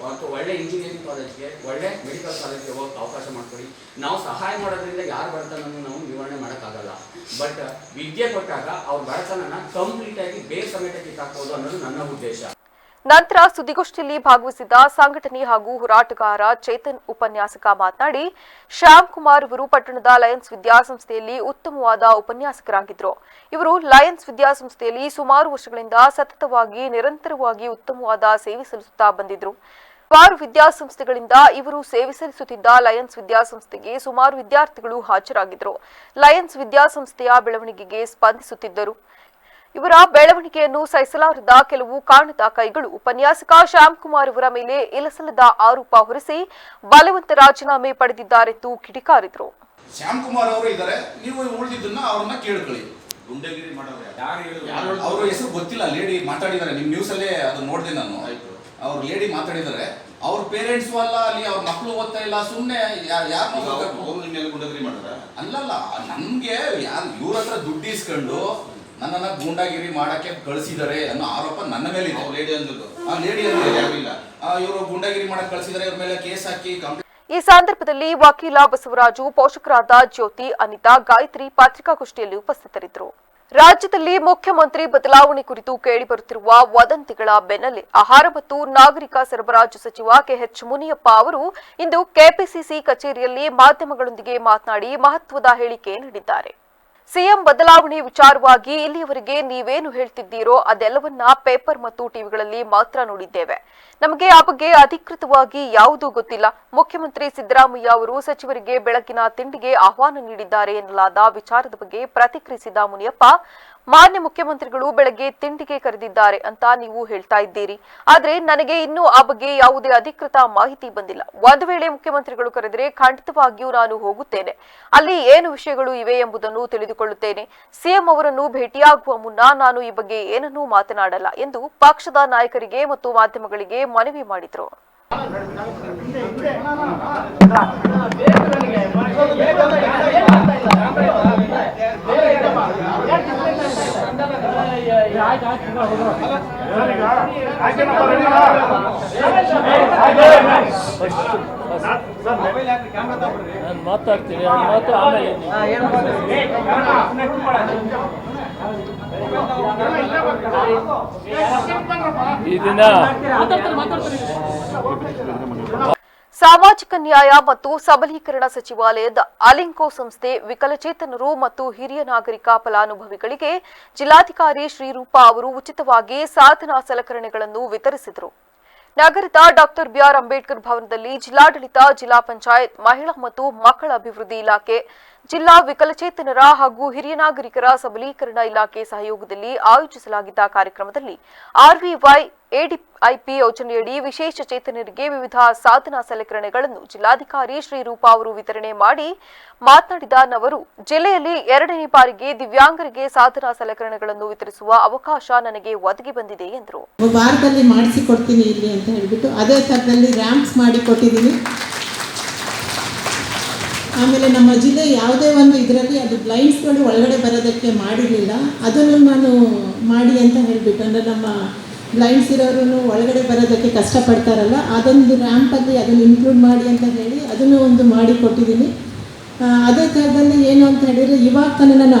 ಒಳ್ಳೆ ಇಂಜಿನಿಯರಿಂಗ್ ಕಾಲೇಜ್ಗೆ, ಒಳ್ಳೆ ಮೆಡಿಕಲ್ ಕಾಲೇಜ್ಗೆ ಹೋಗಕ್ಕೆ ಅವಕಾಶ ಮಾಡಿಕೊಡಿ. ನಾವು ಸಹಾಯ ಮಾಡೋದ್ರಿಂದ ಯಾರು ಬಡತನನ್ನು ನಾವು ನಿವಾರಣೆ ಮಾಡೋಕ್ಕಾಗಲ್ಲ. ಬಟ್ ವಿದ್ಯೆ ಕೊಟ್ಟಾಗ ಅವ್ರ ಬಡತನನ ಕಂಪ್ಲೀಟಾಗಿ ಬೇರೆ ಸಮೇತ ಕಿತ್ತಾಕ್ಬೋದು ಅನ್ನೋದು ನನ್ನ ಉದ್ದೇಶ. ನಂತರ ಸುದ್ದಿಗೋಷ್ಠಿಯಲ್ಲಿ ಭಾಗವಹಿಸಿದ್ದ ಸಂಘಟನೆ ಹಾಗೂ ಹೋರಾಟಗಾರ ಚೇತನ್ ಉಪನ್ಯಾಸಕ ಮಾತನಾಡಿ, ಶ್ಯಾಮ್ ಕುಮಾರ್ ಅವರು ಪಟ್ಟಣದ ಲಯನ್ಸ್ ವಿದ್ಯಾಸಂಸ್ಥೆಯಲ್ಲಿ ಉತ್ತಮವಾದ ಉಪನ್ಯಾಸಕರಾಗಿದ್ದರು. ಇವರು ಲಯನ್ಸ್ ವಿದ್ಯಾಸಂಸ್ಥೆಯಲ್ಲಿ ಸುಮಾರು ವರ್ಷಗಳಿಂದ ಸತತವಾಗಿ ನಿರಂತರವಾಗಿ ಉತ್ತಮವಾದ ಸೇವೆ ಸಲ್ಲಿಸುತ್ತಾ ಬಂದಿದ್ರು. ಹಲವಾರು ವಿದ್ಯಾಸಂಸ್ಥೆಗಳಿಂದ ಇವರು ಸೇವೆ ಸಲ್ಲಿಸುತ್ತಿದ್ದ ಲಯನ್ಸ್ ವಿದ್ಯಾಸಂಸ್ಥೆಗೆ ಸುಮಾರು ವಿದ್ಯಾರ್ಥಿಗಳು ಹಾಜರಾಗಿದ್ದರು. ಲಯನ್ಸ್ ವಿದ್ಯಾಸಂಸ್ಥೆಯ ಬೆಳವಣಿಗೆಗೆ ಸ್ಪಂದಿಸುತ್ತಿದ್ದರು. ಇವರ ಬೆಳವಣಿಗೆಯನ್ನು ಸಹಿಸಲಾರದ ಕೆಲವು ಕಾರಣದ ಕೈಗಳು ಉಪನ್ಯಾಸಕ ಶ್ಯಾಮ್ ಕುಮಾರ್ ಅವರ ಮೇಲೆ ಇಲ್ಲಸಲ್ಲದ ಆರೋಪ ಹೊರಿಸಿ ಬಲವಂತ ರಾಜೀನಾಮೆ ಪಡೆದಿದ್ದಾರೆಂದು ಕಿಡಿಕಾರಿದರು. ಶ್ಯಾಮ್ ಕುಮಾರ್ ಅವರು ಇದ್ದಾರೆ, ನೀವು ಉಳಿದಿದ್ದನ್ನ ಅವ್ರನ್ನ ಕೇಳ್ಕೊಳ್ಳಿ. ಗುಂಡೆಗಿರಿ ಮಾಡೋರು ಅವ್ರ ಹೆಸರು ಗೊತ್ತಿಲ್ಲ. ಲೇಡಿ ಮಾತಾಡಿದ್ದಾರೆ, ನಿಮ್ ನ್ಯೂಸ್ ಅಲ್ಲೇ ಅದು ನೋಡಿದೆ ನಾನು. ಅವ್ರ ಲೇಡಿ ಮಾತಾಡಿದ್ದಾರೆ. ಅವ್ರ ಪೇರೆಂಟ್ಸ್ ಅಲ್ಲ, ಅಲ್ಲಿ ಅವ್ರ ಮಕ್ಕಳು ಓದ್ತಾ ಇಲ್ಲ. ಸುಮ್ಮನೆ ಗುಂಡಗಿರಿ ಮಾಡಿದ್ರೆ ಅಲ್ಲಲ್ಲ, ನಮ್ಗೆ ಯಾರು ಇವ್ರ ಹತ್ರ ದುಡ್ಡು ಇಸ್ಕೊಂಡು ನನ್ನನ್ನ ಗೂಂಡಾಗಿರಿ ಮಾಡಕ್ಕೆ ಕಳಿಸಿದ್ದಾರೆ ಅನ್ನೋ ಆರೋಪ ನನ್ನ ಮೇಲೆ ಇದೆ. ಲೇಡಿ ಅಂದಿಲ್ಲ, ಇವರು ಗೂಂಡಾಗಿರಿ ಮಾಡಕ್ಕೆ ಕಳಿಸಿದ್ದಾರೆ, ಇವ್ರ ಮೇಲೆ ಕೇಸ್ ಹಾಕಿ. ಈ ಸಂದರ್ಭದಲ್ಲಿ ವಕೀಲ ಬಸವರಾಜು, ಪೋಷಕರಾದ ಜ್ಯೋತಿ, ಅನಿತಾ, ಗಾಯತ್ರಿ ಪತ್ರಿಕಾಗೋಷ್ಠಿಯಲ್ಲಿ ಉಪಸ್ಥಿತರಿದ್ದರು. ರಾಜ್ಯದಲ್ಲಿ ಮುಖ್ಯಮಂತ್ರಿ ಬದಲಾವಣೆ ಕುರಿತು ಕೇಳಿಬರುತ್ತಿರುವ ವದಂತಿಗಳ ಬೆನ್ನಲ್ಲೇ ಆಹಾರ ಮತ್ತು ನಾಗರಿಕ ಸರಬರಾಜು ಸಚಿವ ಕೆಎಚ್ ಮುನಿಯಪ್ಪ ಅವರು ಇಂದು ಕೆಪಿಸಿಸಿ ಕಚೇರಿಯಲ್ಲಿ ಮಾಧ್ಯಮಗಳೊಂದಿಗೆ ಮಾತನಾಡಿ ಮಹತ್ವದ ಹೇಳಿಕೆ ನೀಡಿದ್ದಾರೆ. ಸಿಎಂ ಬದಲಾವಣೆ ವಿಚಾರವಾಗಿ ಇಲ್ಲಿಯವರೆಗೆ ನೀವೇನು ಹೇಳ್ತಿದ್ದೀರೋ ಅದೆಲ್ಲವನ್ನ ಪೇಪರ್ ಮತ್ತು ಟಿವಿಗಳಲ್ಲಿ ಮಾತ್ರ ನೋಡಿದ್ದೇವೆ. ನಮಗೆ ಆ ಬಗ್ಗೆ ಅಧಿಕೃತವಾಗಿ ಯಾವುದೂ ಗೊತ್ತಿಲ್ಲ. ಮುಖ್ಯಮಂತ್ರಿ ಸಿದ್ದರಾಮಯ್ಯ ಅವರು ಸಚಿವರಿಗೆ ಬೆಳಗಿನ ತಿಂಡಿಗೆ ಆಹ್ವಾನ ನೀಡಿದ್ದಾರೆ ಎನ್ನಲಾದ ವಿಚಾರದ ಬಗ್ಗೆ ಪ್ರತಿಕ್ರಿಯಿಸಿದ ಮುನಿಯಪ್ಪ, ಮಾನ್ಯ ಮುಖ್ಯಮಂತ್ರಿಗಳು ಬೆಳಗ್ಗೆ ತಿಂಡಿಗೆ ಕರೆದಿದ್ದಾರೆ ಅಂತ ನೀವು ಹೇಳ್ತಾ ಇದ್ದೀರಿ. ಆದ್ರೆ ನನಗೆ ಇನ್ನೂ ಆ ಬಗ್ಗೆ ಯಾವುದೇ ಅಧಿಕೃತ ಮಾಹಿತಿ ಬಂದಿಲ್ಲ. ಒಂದು ವೇಳೆ ಮುಖ್ಯಮಂತ್ರಿಗಳು ಕರೆದರೆ ಖಂಡಿತವಾಗಿಯೂ ನಾನು ಹೋಗುತ್ತೇನೆ. ಅಲ್ಲಿ ಏನು ವಿಷಯಗಳು ಇವೆ ಎಂಬುದನ್ನು ತಿಳಿದುಕೊಳ್ಳುತ್ತೇನೆ. ಸಿಎಂ ಅವರನ್ನು ಭೇಟಿಯಾಗುವ ಮುನ್ನ ನಾನು ಈ ಬಗ್ಗೆ ಏನನ್ನೂ ಮಾತನಾಡಲ್ಲ ಎಂದು ಪಕ್ಷದ ನಾಯಕರಿಗೆ ಮತ್ತು ಮಾಧ್ಯಮಗಳಿಗೆ ಮನವಿ ಮಾಡಿದರು. ಮಾತಾಡ್ತೀನಿ ಆಮೇಲೆ ಈ ದಿನ ಸಾಮಾಜಿಕ ನ್ಯಾಯ ಮತ್ತು ಸಬಲೀಕರಣ ಸಚಿವಾಲಯದ ಅಲಿಂಕೋ ಸಂಸ್ಥೆ ವಿಕಲಚೇತನರು ಮತ್ತು ಹಿರಿಯ ನಾಗರಿಕ ಫಲಾನುಭವಿಗಳಿಗೆ ಜಿಲ್ಲಾಧಿಕಾರಿ ಶ್ರೀರೂಪ ಅವರು ಉಚಿತವಾಗಿ ಸಾಧನ ಸಲಕರಣೆಗಳನ್ನು ವಿತರಿಸಿದರು. ನಗರದ ಡಾಕ್ಟರ್ ಬಿಆರ್ ಅಂಬೇಡ್ಕರ್ ಭವನದಲ್ಲಿ ಜಿಲ್ಲಾಡಳಿತ, ಜಿಲ್ಲಾ ಪಂಚಾಯತ್, ಮಹಿಳಾ ಮತ್ತು ಮಕ್ಕಳ ಅಭಿವೃದ್ಧಿ ಇಲಾಖೆ, ಜಿಲ್ಲಾ ವಿಕಲಚೇತನರ ಹಾಗೂ ಹಿರಿಯ ನಾಗರಿಕರ ಸಬಲೀಕರಣ ಇಲಾಖೆ ಸಹಯೋಗದಲ್ಲಿ ಆಯೋಜಿಸಲಾಗಿದ್ದ ಕಾರ್ಯಕ್ರಮದಲ್ಲಿ ಆರ್ವಿವೈ ಎಡಿಐಪಿ ಯೋಜನೆಯಡಿ ವಿಶೇಷ ಚೇತನರಿಗೆ ವಿವಿಧ ಸಾಧನ ಸಲಕರಣೆಗಳನ್ನು ಜಿಲ್ಲಾಧಿಕಾರಿ ಶ್ರೀರೂಪ ಅವರು ವಿತರಣೆ ಮಾಡಿ ಮಾತನಾಡಿದ ಅವರು, ಜಿಲ್ಲೆಯಲ್ಲಿ 2ನೇ ಬಾರಿಗೆ ದಿವ್ಯಾಂಗರಿಗೆ ಸಾಧನ ಸಲಕರಣೆಗಳನ್ನು ವಿತರಿಸುವ ಅವಕಾಶ ನನಗೆ ಒದಗಿ ಬಂದಿದೆ ಎಂದರು. ವಾರದಲ್ಲಿ ಮಾಡಿಸಿಕೊಡ್ತೀನಿ ಇಲ್ಲಿ ಅಂತ ಹೇಳಿಬಿಟ್ಟು ಅದೇ ಥರದಲ್ಲಿ ರ್ಯಾಂಪ್ಸ್ ಮಾಡಿ ಕೊಟ್ಟಿದ್ದೀನಿ. ಆಮೇಲೆ ನಮ್ಮ ಜಿಲ್ಲೆ ಯಾವುದೇ ಒಂದು ಇದರಲ್ಲಿ ಅದು ಬ್ಲೈಂಡ್ಸ್ಗಳು ಒಳಗಡೆ ಬರೋದಕ್ಕೆ ಮಾಡಿರಲಿಲ್ಲ, ಅದನ್ನು ನಾನು ಮಾಡಿ ಅಂತ ಹೇಳಿಬಿಟ್ಟು, ಅಂದರೆ ನಮ್ಮ ಬ್ಲೈಂಡ್ಸ್ ಇರೋರು ಒಳಗಡೆ ಬರೋದಕ್ಕೆ ಕಷ್ಟಪಡ್ತಾರಲ್ಲ, ಅದೊಂದು ರ್ಯಾಂಪಲ್ಲಿ ಅದನ್ನು ಇನ್ಕ್ಲೂಡ್ ಮಾಡಿ ಅಂತ ಹೇಳಿ ಅದನ್ನು ಒಂದು ಮಾಡಿ ಕೊಟ್ಟಿದ್ದೀನಿ. ಅದೇ ಥರದಲ್ಲಿ ಏನು ಅಂತ ಹೇಳಿದರೆ ಇವಾಗ ತಾನೇ ನಾನು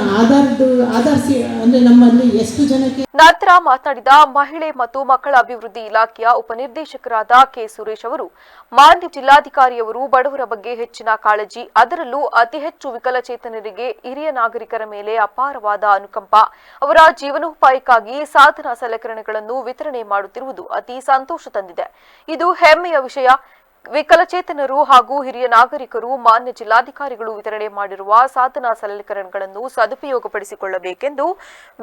ಆಧರಿಸಿ ಅಂದರೆ ನಮ್ಮಲ್ಲಿ ಎಷ್ಟು ಜನಕ್ಕೆ. ನಂತರ ಮಾತನಾಡಿದ ಮಹಿಳೆ ಮತ್ತು ಮಕ್ಕಳ ಅಭಿವೃದ್ಧಿ ಇಲಾಖೆಯ ಉಪನಿರ್ದೇಶಕರಾದ ಕೆ ಸುರೇಶ್ ಅವರು, ಮಾನ್ಯ ಜಿಲ್ಲಾಧಿಕಾರಿಯವರು ಬಡವರ ಬಗ್ಗೆ ಹೆಚ್ಚಿನ ಕಾಳಜಿ, ಅದರಲ್ಲೂ ಅತಿ ಹೆಚ್ಚು ವಿಕಲಚೇತನರಿಗೆ, ಹಿರಿಯ ನಾಗರಿಕರ ಮೇಲೆ ಅಪಾರವಾದ ಅನುಕಂಪ, ಅವರ ಜೀವನೋಪಾಯಕ್ಕಾಗಿ ಸಾಧನ ಸಲಕರಣೆಗಳನ್ನು ವಿತರಣೆ ಮಾಡುತ್ತಿರುವುದು ಅತಿ ಸಂತೋಷ ತಂದಿದೆ. ಇದು ಹೆಮ್ಮೆಯ ವಿಷಯ. ವಿಕಲಚೇತನರು ಹಾಗೂ ಹಿರಿಯ ನಾಗರಿಕರು ಮಾನ್ಯ ಜಿಲ್ಲಾಧಿಕಾರಿಗಳು ವಿತರಣೆ ಮಾಡಿರುವ ಸಾಧನ ಸಲಕರಣೆಗಳನ್ನು ಸದುಪಯೋಗಪಡಿಸಿಕೊಳ್ಳಬೇಕೆಂದು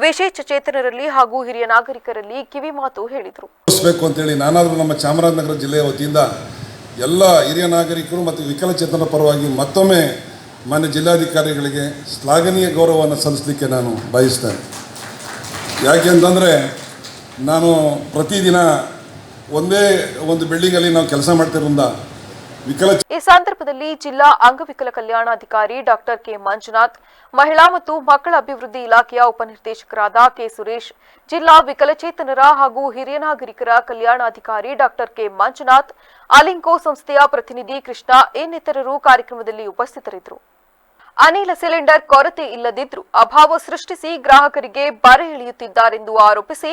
ವಿಶೇಷ ಚೇತನರಲ್ಲಿ ಹಾಗೂ ಹಿರಿಯ ನಾಗರಿಕರಲ್ಲಿ ಕಿವಿಮಾತು ಹೇಳಿದರು. ಅಂತೇಳಿ ನಾನಾದರೂ ನಮ್ಮ ಚಾಮರಾಜನಗರ ಜಿಲ್ಲೆಯ ವತಿಯಿಂದ ಎಲ್ಲ ಹಿರಿಯ ನಾಗರಿಕರು ಮತ್ತು ವಿಕಲಚೇತನರ ಪರವಾಗಿ ಮತ್ತೊಮ್ಮೆ ಮಾನ್ಯ ಜಿಲ್ಲಾಧಿಕಾರಿಗಳಿಗೆ ಶ್ಲಾಘನೀಯ ಗೌರವವನ್ನು ಸಲ್ಲಿಸಲಿಕ್ಕೆ ನಾನು ಬಯಸ್ತೇನೆ. ಯಾಕೆಂತಂದರೆ ನಾನು ಪ್ರತಿದಿನ ಒಂದೇ ಒಂದು ಬಿಲ್ಡಿಂಗಲ್ಲಿ ನಾವು ಕೆಲಸ ಮಾಡ್ತಿರೋದ್ರಿಂದ ಈ ಸಂದರ್ಭದಲ್ಲಿ ಜಿಲ್ಲಾ ಅಂಗವಿಕಲ ಕಲ್ಯಾಣಾಧಿಕಾರಿ ಡಾಕ್ಟರ್ ಕೆ ಮಂಜುನಾಥ್, ಮಹಿಳಾ ಮತ್ತು ಮಕ್ಕಳ ಅಭಿವೃದ್ಧಿ ಇಲಾಖೆಯ ಉಪನಿರ್ದೇಶಕರಾದ ಕೆ ಸುರೇಶ್, ಜಿಲ್ಲಾ ವಿಕಲಚೇತನರ ಹಾಗೂ ಹಿರಿಯ ನಾಗರಿಕರ ಕಲ್ಯಾಣಾಧಿಕಾರಿ ಡಾಕ್ಟರ್ ಕೆ ಮಂಜುನಾಥ್, ಅಲಿಂಕೋ ಸಂಸ್ಥೆಯ ಪ್ರತಿನಿಧಿ ಕೃಷ್ಣ ಇನ್ನಿತರರು ಕಾರ್ಯಕ್ರಮದಲ್ಲಿ ಉಪಸ್ಥಿತರಿದ್ದರು. ಅನಿಲ ಸಿಲಿಂಡರ್ ಕೊರತೆ ಇಲ್ಲದಿದ್ದರೂ ಅಭಾವ ಸೃಷ್ಟಿಸಿ ಗ್ರಾಹಕರಿಗೆ ಬರೆ ಎಳೆಯುತ್ತಿದ್ದಾರೆಂದು ಆರೋಪಿಸಿ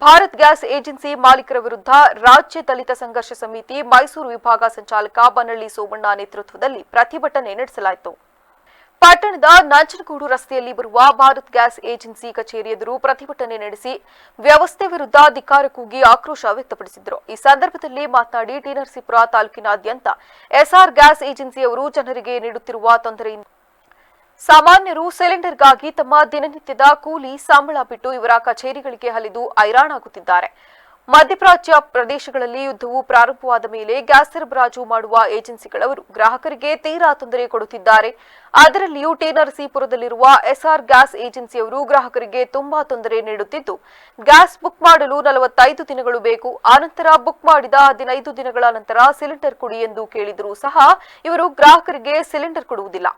ಭಾರತ್ ಗ್ಯಾಸ್ ಏಜೆನ್ಸಿ ಮಾಲೀಕರ ವಿರುದ್ಧ ರಾಜ್ಯ ದಲಿತ ಸಂಘರ್ಷ ಸಮಿತಿ ಮೈಸೂರು ವಿಭಾಗ ಸಂಚಾಲಕ ಬನ್ನಳ್ಳಿ ಸೋಮಣ್ಣ ನೇತೃತ್ವದಲ್ಲಿ ಪ್ರತಿಭಟನೆ ನಡೆಸಲಾಯಿತು. ಪಟ್ಟಣದ ನಂಜನಗೂಡು ರಸ್ತೆಯಲ್ಲಿ ಬರುವ ಭಾರತ್ ಗ್ಯಾಸ್ ಏಜೆನ್ಸಿ ಕಚೇರಿ ಎದುರು ಪ್ರತಿಭಟನೆ ನಡೆಸಿ ವ್ಯವಸ್ಥೆ ವಿರುದ್ಧ ಧಿಕ್ಕಾರ ಕೂಗಿ ಆಕ್ರೋಶ ವ್ಯಕ್ತಪಡಿಸಿದರು. ಈ ಸಂದರ್ಭದಲ್ಲಿ ಮಾತನಾಡಿ ಟಿ ನರಸೀಪುರ ತಾಲೂಕಿನಾದ್ಯಂತ ಎಸ್ಆರ್ ಗ್ಯಾಸ್ ಏಜೆನ್ಸಿಯವರು ಜನರಿಗೆ ನೀಡುತ್ತಿರುವ ತೊಂದರೆಯಿಂದ ಸಾಮಾನ್ಯರು ಸಿಲಿಂಡರ್ಗಾಗಿ ತಮ್ಮ ದಿನನಿತ್ಯದ ಕೂಲಿ ಸಂಬಳ ಬಿಟ್ಟು ಇವರ ಕಚೇರಿಗಳಿಗೆ ಹಲಿದು ಹೈರಾಣಾಗುತ್ತಿದ್ದಾರೆ. ಮಧ್ಯಪ್ರಾಚ್ಯ ಪ್ರದೇಶಗಳಲ್ಲಿ ಯುದ್ಧವು ಪ್ರಾರಂಭವಾದ ಮೇಲೆ ಗ್ಯಾಸ್ ಸರಬರಾಜು ಮಾಡುವ ಏಜೆನ್ಸಿಗಳವರು ಗ್ರಾಹಕರಿಗೆ ತೀರಾ ತೊಂದರೆ ಕೊಡುತ್ತಿದ್ದಾರೆ. ಅದರಲ್ಲಿಯೂ ಟಿ ನರಸೀಪುರದಲ್ಲಿರುವ ಎಸ್ಆರ್ ಗ್ಯಾಸ್ ಏಜೆನ್ಸಿಯವರು ಗ್ರಾಹಕರಿಗೆ ತುಂಬಾ ತೊಂದರೆ ನೀಡುತ್ತಿದ್ದು, ಗ್ಯಾಸ್ ಬುಕ್ ಮಾಡಲು 45 ದಿನಗಳು ಬೇಕು. ಆನಂತರ ಬುಕ್ ಮಾಡಿದ 15 ದಿನಗಳ ನಂತರ ಸಿಲಿಂಡರ್ ಕೊಡಿ ಎಂದು ಕೇಳಿದರೂ ಸಹ ಇವರು ಗ್ರಾಹಕರಿಗೆ ಸಿಲಿಂಡರ್ ಕೊಡುವುದಿಲ್ಲ.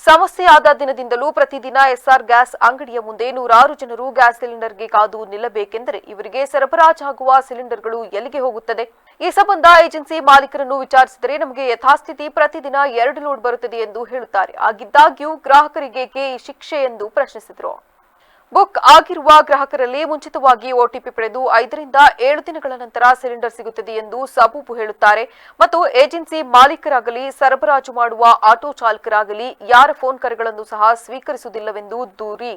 ಸಮಸ್ಯೆ ಆದ ದಿನದಿಂದಲೂ ಪ್ರತಿದಿನ ಎಸ್ಆರ್ ಗ್ಯಾಸ್ ಅಂಗಡಿಯ ಮುಂದೆ ನೂರಾರು ಜನರು ಗ್ಯಾಸ್ ಸಿಲಿಂಡರ್ಗೆ ಕಾದು ನಿಲ್ಲಬೇಕೆಂದರೆ ಇವರಿಗೆ ಸರಬರಾಜಾಗುವ ಸಿಲಿಂಡರ್ಗಳು ಎಲ್ಲಿಗೆ ಹೋಗುತ್ತದೆ? ಈ ಸಂಬಂಧ ಏಜೆನ್ಸಿ ಮಾಲೀಕರನ್ನು ವಿಚಾರಿಸಿದರೆ ನಮಗೆ ಯಥಾಸ್ಥಿತಿ ಪ್ರತಿದಿನ 2 ಲೋಡ್ ಬರುತ್ತದೆ ಎಂದು ಹೇಳುತ್ತಾರೆ. ಆಗಿದ್ದಾಗ್ಯೂ ಗ್ರಾಹಕರಿಗೆ ಈ ಶಿಕ್ಷೆ ಎಂದು ಪ್ರಶ್ನಿಸಿದರು. ಬುಕ್ ಆಗಿರುವ ಗ್ರಾಹಕರಲ್ಲಿ ಮುಂಚಿತವಾಗಿ OTP ಪಡೆದು 5 ರಿಂದ 7 ದಿನಗಳ ನಂತರ ಸಿಲಿಂಡರ್ ಸಿಗುತ್ತದೆ ಎಂದು ಸಬೂಬು ಹೇಳುತ್ತಾರೆ. ಮತ್ತು ಏಜೆನ್ಸಿ ಮಾಲೀಕರಾಗಲಿ ಸರಬರಾಜು ಮಾಡುವ ಆಟೋ ಚಾಲಕರಾಗಲಿ ಯಾರ ಫೋನ್ ಕರೆಗಳನ್ನು ಸಹ ಸ್ವೀಕರಿಸುವುದಿಲ್ಲವೆಂದು ದೂರಿ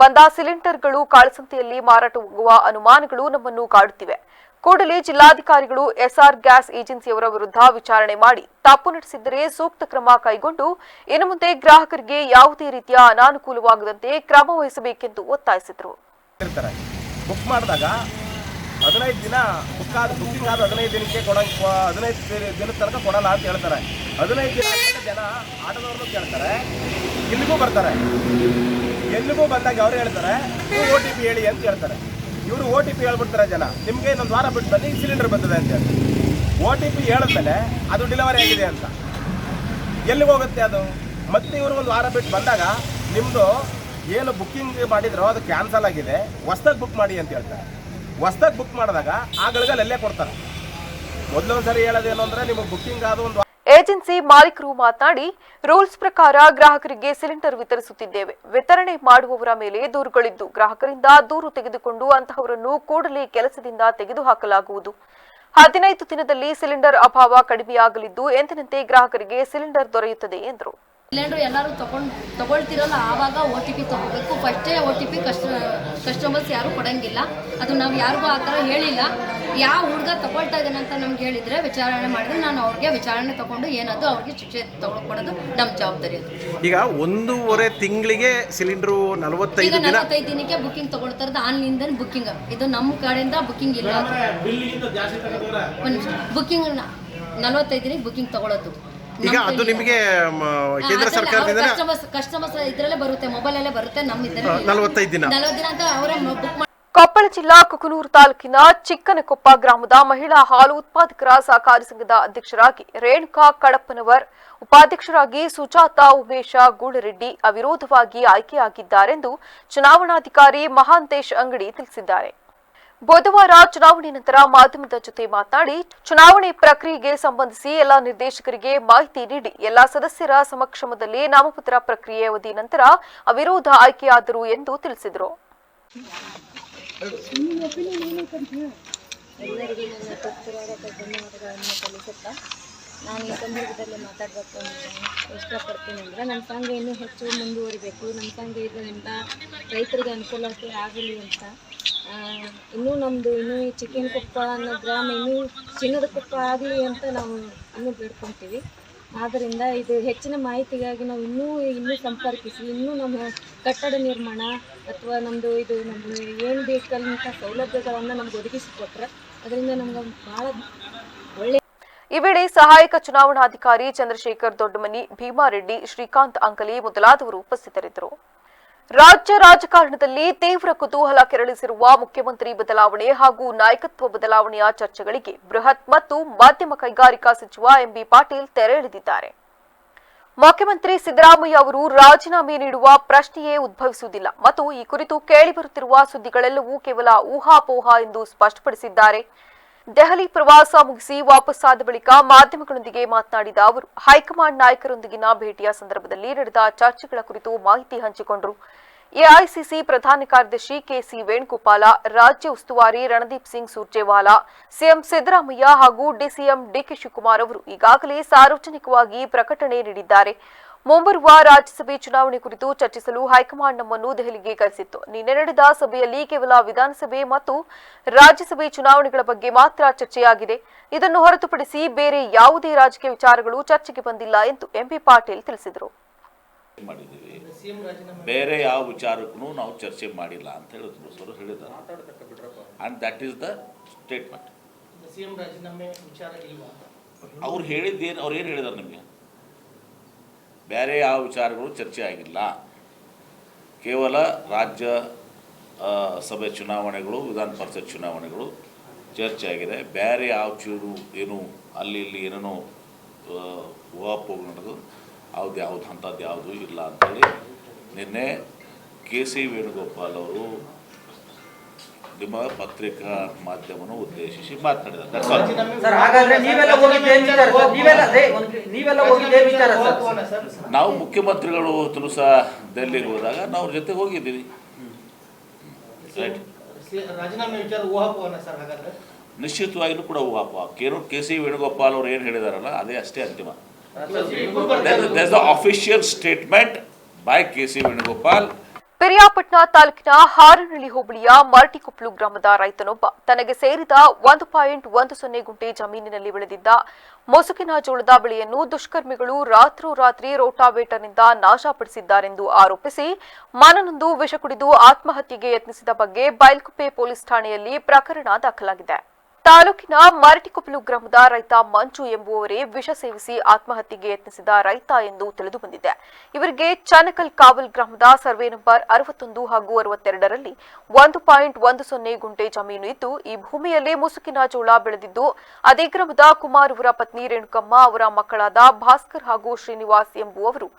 ಬಂದ ಸಿಲಿಂಡರ್ಗಳು ಕಾಳಸಂತೆಯಲ್ಲಿ ಮಾರಾಟವಾಗುವ ಅನುಮಾನಗಳು ನಮ್ಮನ್ನು ಕಾಡುತ್ತಿವೆ. ಕೂಡಲೇ ಜಿಲ್ಲಾಧಿಕಾರಿಗಳು SR ಗ್ಯಾಸ್ ಏಜೆನ್ಸಿಯವರ ವಿರುದ್ಧ ವಿಚಾರಣೆ ಮಾಡಿ ತಪ್ಪು ನಡೆಸಿದ್ದರೆ ಸೂಕ್ತ ಕ್ರಮ ಕೈಗೊಂಡು ಇನ್ನು ಮುಂದೆ ಗ್ರಾಹಕರಿಗೆ ಯಾವುದೇ ರೀತಿಯ ಅನಾನುಕೂಲವಾಗದಂತೆ ಕ್ರಮ ವಹಿಸಬೇಕೆಂದು ಒತ್ತಾಯಿಸಿದರು. ಬುಕ್ ಮಾಡಿದಾಗ 15 ದಿನ ಬುಕ್ಕಿಂಗ್ ಆದ 15 ದಿನಕ್ಕೆ 15 ದಿನದ ತನಕ ಕೊಡಲ್ಲ ಅಂತ ಹೇಳ್ತಾರೆ. 15 ದಿನ ಜನ ಆಟೋದವ್ರನ್ನು ಕೇಳ್ತಾರೆ, ಇಲ್ಲಿಗೂ ಬರ್ತಾರೆ. ಎಲ್ಲಿಗೂ ಬಂದಾಗ ಅವ್ರು ಹೇಳ್ತಾರೆ ನೀವು OTP ಹೇಳಿ ಅಂತ ಹೇಳ್ತಾರೆ. ಇವರು OTP ಹೇಳ್ಬಿಡ್ತಾರೆ ಜನ, ನಿಮಗೆ ಇನ್ನೊಂದು ವಾರ ಬಿಟ್ಟು ಬನ್ನಿ ಸಿಲಿಂಡರ್ ಬಂದಿದೆ ಅಂತ ಹೇಳಿ. OTP ಹೇಳಿದ್ಮೇಲೆ ಅದು ಡೆಲಿವರಿ ಆಗಿದೆ ಅಂತ ಎಲ್ಲಿಗೆ ಹೋಗುತ್ತೆ ಅದು? ಮತ್ತೆ ಇವರು ಒಂದು ವಾರ ಬಿಟ್ಟು ಬಂದಾಗ ನಿಮ್ಮದು ಏನು ಬುಕ್ಕಿಂಗ್ ಮಾಡಿದ್ರೋ ಅದು ಕ್ಯಾನ್ಸಲ್ ಆಗಿದೆ, ಹೊಸ್ದಾಗಿ ಬುಕ್ ಮಾಡಿ ಅಂತ ಹೇಳ್ತಾರೆ. ಹೊಸ್ದಾಗಿ ಬುಕ್ ಮಾಡಿದಾಗ ಆ ಗಳಿಗೆಲ್ಲೇ ಕೊಡ್ತಾರೆ. ಮೊದಲೊಂದು ಸರಿ ಹೇಳೋದೇನು ಅಂದರೆ ನಿಮಗೆ ಬುಕ್ಕಿಂಗ್ ಆದ ಒಂದು ಏಜೆನ್ಸಿ ಮಾಲೀಕರು ಮಾತನಾಡಿ ರೂಲ್ಸ್ ಪ್ರಕಾರ ಗ್ರಾಹಕರಿಗೆ ಸಿಲಿಂಡರ್ ವಿತರಿಸುತ್ತಿದ್ದೇವೆ. ವಿತರಣೆ ಮಾಡುವವರ ಮೇಲೆ ದೂರುಗಳಿದ್ದು ಗ್ರಾಹಕರಿಂದ ದೂರು ತೆಗೆದುಕೊಂಡು ಅಂತಹವರನ್ನು ಕೂಡಲೇ ಕೆಲಸದಿಂದ ತೆಗೆದುಹಾಕಲಾಗುವುದು. 15 ದಿನದಲ್ಲಿ ಸಿಲಿಂಡರ್ ಅಭಾವ ಕಡಿಮೆಯಾಗಲಿದ್ದು ಎಂದಿನಂತೆ ಗ್ರಾಹಕರಿಗೆ ಸಿಲಿಂಡರ್ ದೊರೆಯುತ್ತದೆ ಎಂದರು. ಸಿಲಿಂಡರ್ ಎಲ್ಲರೂ ತಗೊಳ್ತಿರಲ್ಲ, ಆವಾಗ OTP ತಗೋಬೇಕು. ಫಸ್ಟೇ OTP ಕಸ್ಟಮರ್ಸ್ ಯಾರು ಕೊಡಂಗಿಲ್ಲ. ಅದು ನಾವು ಯಾರಿಗೂ ಆ ಥರ ಹೇಳಿಲ್ಲ. ಯಾವ ಹುಡುಗ ತಗೊಳ್ತಾ ಇದ್ದಾನೆ ಅಂತ ನಮ್ಗೆ ಹೇಳಿದರೆ ವಿಚಾರಣೆ ಮಾಡಿದ್ರೆ ನಾನು ಅವ್ರಿಗೆ ವಿಚಾರಣೆ ತಗೊಂಡು ಏನದು ಅವ್ರಿಗೆ ಶಿಕ್ಷೆ ಕೊಡೋದು ನಮ್ಮ ಜವಾಬ್ದಾರಿ. ಅದು ಈಗ 1.5 ತಿಂಗಳಿಗೆ ಸಿಲಿಂಡರು 45 ದಿನಕ್ಕೆ ಬುಕ್ಕಿಂಗ್ ತಗೊಳ್ತಾರದು ಆನ್ಲೈನ್ದ ಬುಕ್ಕಿಂಗ್. ಇದು ನಮ್ಮ ಕಡೆಯಿಂದ ಬುಕ್ಕಿಂಗ್ ಇಲ್ಲ. ಬುಕ್ಕಿಂಗ್ 45 ದಿನಕ್ಕೆ ಬುಕ್ಕಿಂಗ್ ತಗೊಳ್ಳೋದು. ಈಗ ಅದು ನಿಮಗೆ ಕೇಂದ್ರ ಸರ್ಕಾರದಿಂದ ಕಸ್ಟಮರ್ಸ್ ಇದರಲ್ಲೇ ಬರುತ್ತೆ, ಮೊಬೈಲಲ್ಲೇ ಬರುತ್ತೆ. ನಮ್ಮ ಇದರಲ್ಲಿ 45 ದಿನ ಅಂತ ಅವರೇ ಬುಕ್ ಮಾಡಿ. ಕೊಪ್ಪಳ ಜಿಲ್ಲಾ ಕುಕನೂರು ತಾಲೂಕಿನ ಚಿಕ್ಕನಕೊಪ್ಪ ಗ್ರಾಮದ ಮಹಿಳಾ ಹಾಲು ಉತ್ಪಾದಕರ ಸಹಕಾರಿ ಸಂಘದ ಅಧ್ಯಕ್ಷರಾಗಿ ರೇಣುಕಾ ಕಡಪ್ಪನವರ್, ಉಪಾಧ್ಯಕ್ಷರಾಗಿ ಸುಜಾತಾ ಉಮೇಶ ಗೂಳರೆಡ್ಡಿ ಅವಿರೋಧವಾಗಿ ಆಯ್ಕೆಯಾಗಿದ್ದಾರೆಂದು ಚುನಾವಣಾಧಿಕಾರಿ ಮಹಾಂತೇಶ್ ಅಂಗಡಿ ತಿಳಿಸಿದ್ದಾರೆ. ಬುಧವಾರ ಚುನಾವಣೆ ನಂತರ ಮಾಧ್ಯಮದ ಜೊತೆ ಮಾತನಾಡಿ ಚುನಾವಣೆ ಪ್ರಕ್ರಿಯೆಗೆ ಸಂಬಂಧಿಸಿ ಎಲ್ಲ ನಿರ್ದೇಶಕರಿಗೆ ಮಾಹಿತಿ ನೀಡಿ ಎಲ್ಲ ಸದಸ್ಯರ ಸಮಕ್ಷಮದಲ್ಲಿ ನಾಮಪತ್ರ ಪ್ರಕ್ರಿಯೆ ಅವಧಿ ನಂತರ ಅವಿರೋಧ ಆಯ್ಕೆಯಾದರು ಎಂದು ತಿಳಿಸಿದರು. ಎಲ್ಲರಿಗೂ ನನ್ನ ತತ್ಪರವಾದ ಧನ್ಯವಾದಗಳನ್ನು ಸಲ್ಲಿಸುತ್ತಾ ನಾನು ಈ ಸಂದರ್ಭದಲ್ಲಿ ಮಾತಾಡಬೇಕು ಅಂತ ಇಷ್ಟಪಡ್ತೀನಿ. ಅಂದರೆ ನಮ್ಮ ಸಂಘ ಇನ್ನೂ ಹೆಚ್ಚು ಮುಂದುವರಿಬೇಕು, ನಮ್ಮ ಸಂಘ ಇದರಿಂದ ರೈತರಿಗೆ ಅನುಕೂಲತೆ ಆಗಲಿ ಅಂತ. ಇನ್ನೂ ನಮ್ಮದು ಇನ್ನೂ ಈ ಚಿಕ್ಕನಕೊಪ್ಪ ಅನ್ನೋ ಗ್ರಾಮ ಇನ್ನೂ ಚಿನ್ನದ ಕೊಪ್ಪ ಆಗಲಿ ಅಂತ ನಾವು ಇನ್ನೂ ಬೇಡ್ಕೊತೀವಿ. ಆದ್ದರಿಂದ ಇದು ಹೆಚ್ಚಿನ ಮಾಹಿತಿಗಾಗಿ ನಾವು ಇನ್ನೂ ಸಂಪರ್ಕಿಸಿ ಇನ್ನೂ ನಮ್ಮ ಕಟ್ಟಡ ನಿರ್ಮಾಣ ಅಥವಾ ನಮ್ಮದು ಇದು ನಮ್ಮದು ಏನು ಬೇಕಂತ ಸೌಲಭ್ಯಗಳನ್ನು ನಮ್ಗೆ ಒದಗಿಸಿಕೊಟ್ರೆ ಅದರಿಂದ ನಮ್ಗೆ ಭಾಳ ಒಳ್ಳೆಯ. ಈ ವೇಳೆ ಸಹಾಯಕ ಚುನಾವಣಾಧಿಕಾರಿ ಚಂದ್ರಶೇಖರ್ ದೊಡ್ಡಮನಿ, ಭೀಮಾರೆಡ್ಡಿ, ಶ್ರೀಕಾಂತ್ ಅಂಕಲಿ ಮೊದಲಾದವರು ಉಪಸ್ಥಿತರಿದ್ದರು. ರಾಜ್ಯ ರಾಜಕಾರಣದಲ್ಲಿ ತೀವ್ರ ಕುತೂಹಲ ಕೆರಳಿಸಿರುವ ಮುಖ್ಯಮಂತ್ರಿ ಬದಲಾವಣೆ ಹಾಗೂ ನಾಯಕತ್ವ ಬದಲಾವಣೆಯ ಚರ್ಚೆಗಳಿಗೆ ಬೃಹತ್ ಮತ್ತು ಮಧ್ಯಮ ಕೈಗಾರಿಕಾ ಸಚಿವ ಎಂಬಿ ಪಾಟೀಲ್ ತೆರೆ ಎಳೆದಿದ್ದಾರೆ. ಮುಖ್ಯಮಂತ್ರಿ ಸಿದ್ದರಾಮಯ್ಯ ಅವರು ರಾಜೀನಾಮೆ ನೀಡುವ ಪ್ರಶ್ನೆಯೇ ಉದ್ಭವಿಸುವುದಿಲ್ಲ ಮತ್ತು ಈ ಕುರಿತು ಕೇಳಿಬರುತ್ತಿರುವ ಸುದ್ದಿಗಳೆಲ್ಲವೂ ಕೇವಲ ಊಹಾಪೋಹ ಎಂದು ಸ್ಪಷ್ಟಪಡಿಸಿದ್ದಾರೆ. ದೆಹಲಿ ಪ್ರವಾಸ ಮುಗಿಸಿ ವಾಪಸ್ಸಾದ ಬಳಿಕ ಮಾಧ್ಯಮಗಳೊಂದಿಗೆ ಮಾತನಾಡಿದ ಅವರು ಹೈಕಮಾಂಡ್ ನಾಯಕರೊಂದಿಗಿನ ಭೇಟಿಯ ಸಂದರ್ಭದಲ್ಲಿ ನಡೆದ ಚರ್ಚೆಗಳ ಕುರಿತು ಮಾಹಿತಿ ಹಂಚಿಕೊಂಡರು. ಎಐಸಿಸಿ ಪ್ರಧಾನ ಕಾರ್ಯದರ್ಶಿ ಕೆಸಿ ವೇಣುಗೋಪಾಲ, ರಾಜ್ಯ ಉಸ್ತುವಾರಿ ರಣದೀಪ್ ಸಿಂಗ್ ಸುರ್ಜೇವಾಲಾ, ಸಿಎಂ ಸಿದ್ದರಾಮಯ್ಯ ಹಾಗೂ ಡಿಸಿಎಂ ಡಿಕೆ ಶಿವಕುಮಾರ್ ಅವರು ಈಗಾಗಲೇ ಸಾರ್ವಜನಿಕವಾಗಿ ಪ್ರಕಟಣೆ ನೀಡಿದ್ದಾರೆ. ಮುಂಬರುವ ರಾಜ್ಯಸಭೆ ಚುನಾವಣೆ ಕುರಿತು ಚರ್ಚಿಸಲು ಹೈಕಮಾಂಡ್ ನಮ್ಮನ್ನು ದೆಹಲಿಗೆ ಕರೆಸಿತ್ತು. ನಿನ್ನೆ ನಡೆದ ಸಭೆಯಲ್ಲಿ ಕೇವಲ ವಿಧಾನಸಭೆ ಮತ್ತು ರಾಜ್ಯಸಭೆ ಚುನಾವಣೆಗಳ ಬಗ್ಗೆ ಮಾತ್ರ ಚರ್ಚೆಯಾಗಿದೆ. ಇದನ್ನು ಹೊರತುಪಡಿಸಿ ಬೇರೆ ಯಾವುದೇ ರಾಜಕೀಯ ವಿಚಾರಗಳು ಚರ್ಚೆಗೆ ಬಂದಿಲ್ಲ ಎಂದು ಎಂಪಿ ಪಾಟೀಲ್ ತಿಳಿಸಿದರು. ಬೇರೆ ಯಾವ ವಿಚಾರಕ್ಕೂ ನಾವು ಚರ್ಚೆ ಮಾಡಿಲ್ಲ ಅಂತ ಹೇಳಿದ್ದಾರೆ. And that is the statement. ಅವ್ರು ಹೇಳಿದ್ದೇನು, ಅವ್ರು ಏನು ಹೇಳಿದಾರೆ ನಿಮಗೆ? ಬೇರೆ ಯಾವ ವಿಚಾರಗಳು ಚರ್ಚೆ ಆಗಿಲ್ಲ. ಕೇವಲ ರಾಜ್ಯ ಸಭೆ ಚುನಾವಣೆಗಳು, ವಿಧಾನ ಪರಿಷತ್ ಚುನಾವಣೆಗಳು ಚರ್ಚೆ ಆಗಿದೆ. ಬೇರೆ ಯಾವ ಏನು ಅಲ್ಲಿ ಇಲ್ಲಿ ಏನೇನೋ ಊಹಾಪೋಹ ನಡೆದು ಯಾವುದು ಅಂಥದ್ದು ಯಾವುದೂ ಇಲ್ಲ ಅಂಥೇಳಿ ನಿನ್ನೆ ಕೆ ಸಿ ವೇಣುಗೋಪಾಲ್ ಅವರು ನಿಮ್ಮ ಪತ್ರಿಕಾ ಮಾಧ್ಯಮವನ್ನು ಉದ್ದೇಶಿಸಿ ಮಾತನಾಡಿದ್ದಾರೆ. ಸರ್, ಹಾಗಾದ್ರೆ ನೀವೆಲ್ಲ ಹೋಗಿದ್ದೇ ವಿಚಾರ ಸರ್, ನೀವೆಲ್ಲ ಹೋಗಿದ್ದೇ ವಿಚಾರ ಸರ್. ನಾವು ಮುಖ್ಯಮಂತ್ರಿಗಳು ತುಲಸ ಡೆಲ್ಲಿಗೆ ಹೋದಾಗ ನಾವು ಅವ್ರ ಜೊತೆ ಹೋಗಿದ್ದೀವಿ. ರಾಜೀನಾಮೆ ವಿಚಾರ ಊಹಾಪೋಹನ ಸರ್. ಹಾಗಾದ್ರೆ ನಿಶ್ಚಿತವಾಗಿಯೂ ಕೂಡ ಊಹಾಪೋಹ. ಕೆ ಸಿ ವೇಣುಗೋಪಾಲ್ ಅವರು ಏನು ಹೇಳಿದಾರಲ್ಲ ಅದೇ ಅಷ್ಟೇ ಅಂತಿಮ. Official statement by K C Venugopal. Piriyapatna ತಾಲೂಕಿನ ಹಾರನಹಳ್ಳಿ ಹೋಬಳಿಯ ಮರಟಿಕೊಪ್ಲು ಗ್ರಾಮದ ರೈತನೊಬ್ಬ ತನಗೆ ಸೇರಿದ 1.10 ಗುಂಟೆ ಜಮೀನಿನಲ್ಲಿ ಬೆಳೆದಿದ್ದ ಮುಸುಕಿನ ಜೋಳದ ಬೆಳೆಯನ್ನು ದುಷ್ಕರ್ಮಿಗಳು ರಾತ್ರೋರಾತ್ರಿ ರೋಟಾವೇಟರ್ನಿಂದ ನಾಶಪಡಿಸಿದ್ದಾರೆಂದು ಆರೋಪಿಸಿ ಮನನೊಂದು ವಿಷ ಕುಡಿದು ಆತ್ಮಹತ್ಯೆಗೆ ಯತ್ನಿಸಿದ ಬಗ್ಗೆ ಬೈಲ್ಕುಪ್ಪೆ ಪೊಲೀಸ್ ಠಾಣೆಯಲ್ಲಿ ಪ್ರಕರಣ ದಾಖಲಾಗಿದೆ. ತಾಲೂಕಿನ ಮರಟಿಕೊಪ್ಲು ಗ್ರಾಮದ ರೈತ ಮಂಜು ಎಂಬುವವರೇ ವಿಷ ಸೇವಿಸಿ ಆತ್ಮಹತ್ಯೆಗೆ ಯತ್ನಿಸಿದ ರೈತ ಎಂದು ತಿಳಿದುಬಂದಿದೆ. ಇವರಿಗೆ ಚನಕಲ್ ಕಾವಲ್ ಗ್ರಾಮದ ಸರ್ವೆ ನಂಬರ್ 61 ಹಾಗೂ 62ರಲ್ಲಿ 1.10 ಗುಂಟೆ ಜಮೀನು ಇದ್ದು, ಈ ಭೂಮಿಯಲ್ಲಿ ಮುಸುಕಿನ ಜೋಳ ಬೆಳೆದಿದ್ದು, ಅದೇ ಗ್ರಾಮದ ಕುಮಾರ್ ಅವರ ಪತ್ನಿ ರೇಣುಕಮ್ಮ, ಅವರ ಮಕ್ಕಳಾದ ಭಾಸ್ಕರ್ ಹಾಗೂ ಶ್ರೀನಿವಾಸ್ ಎಂಬುವವರು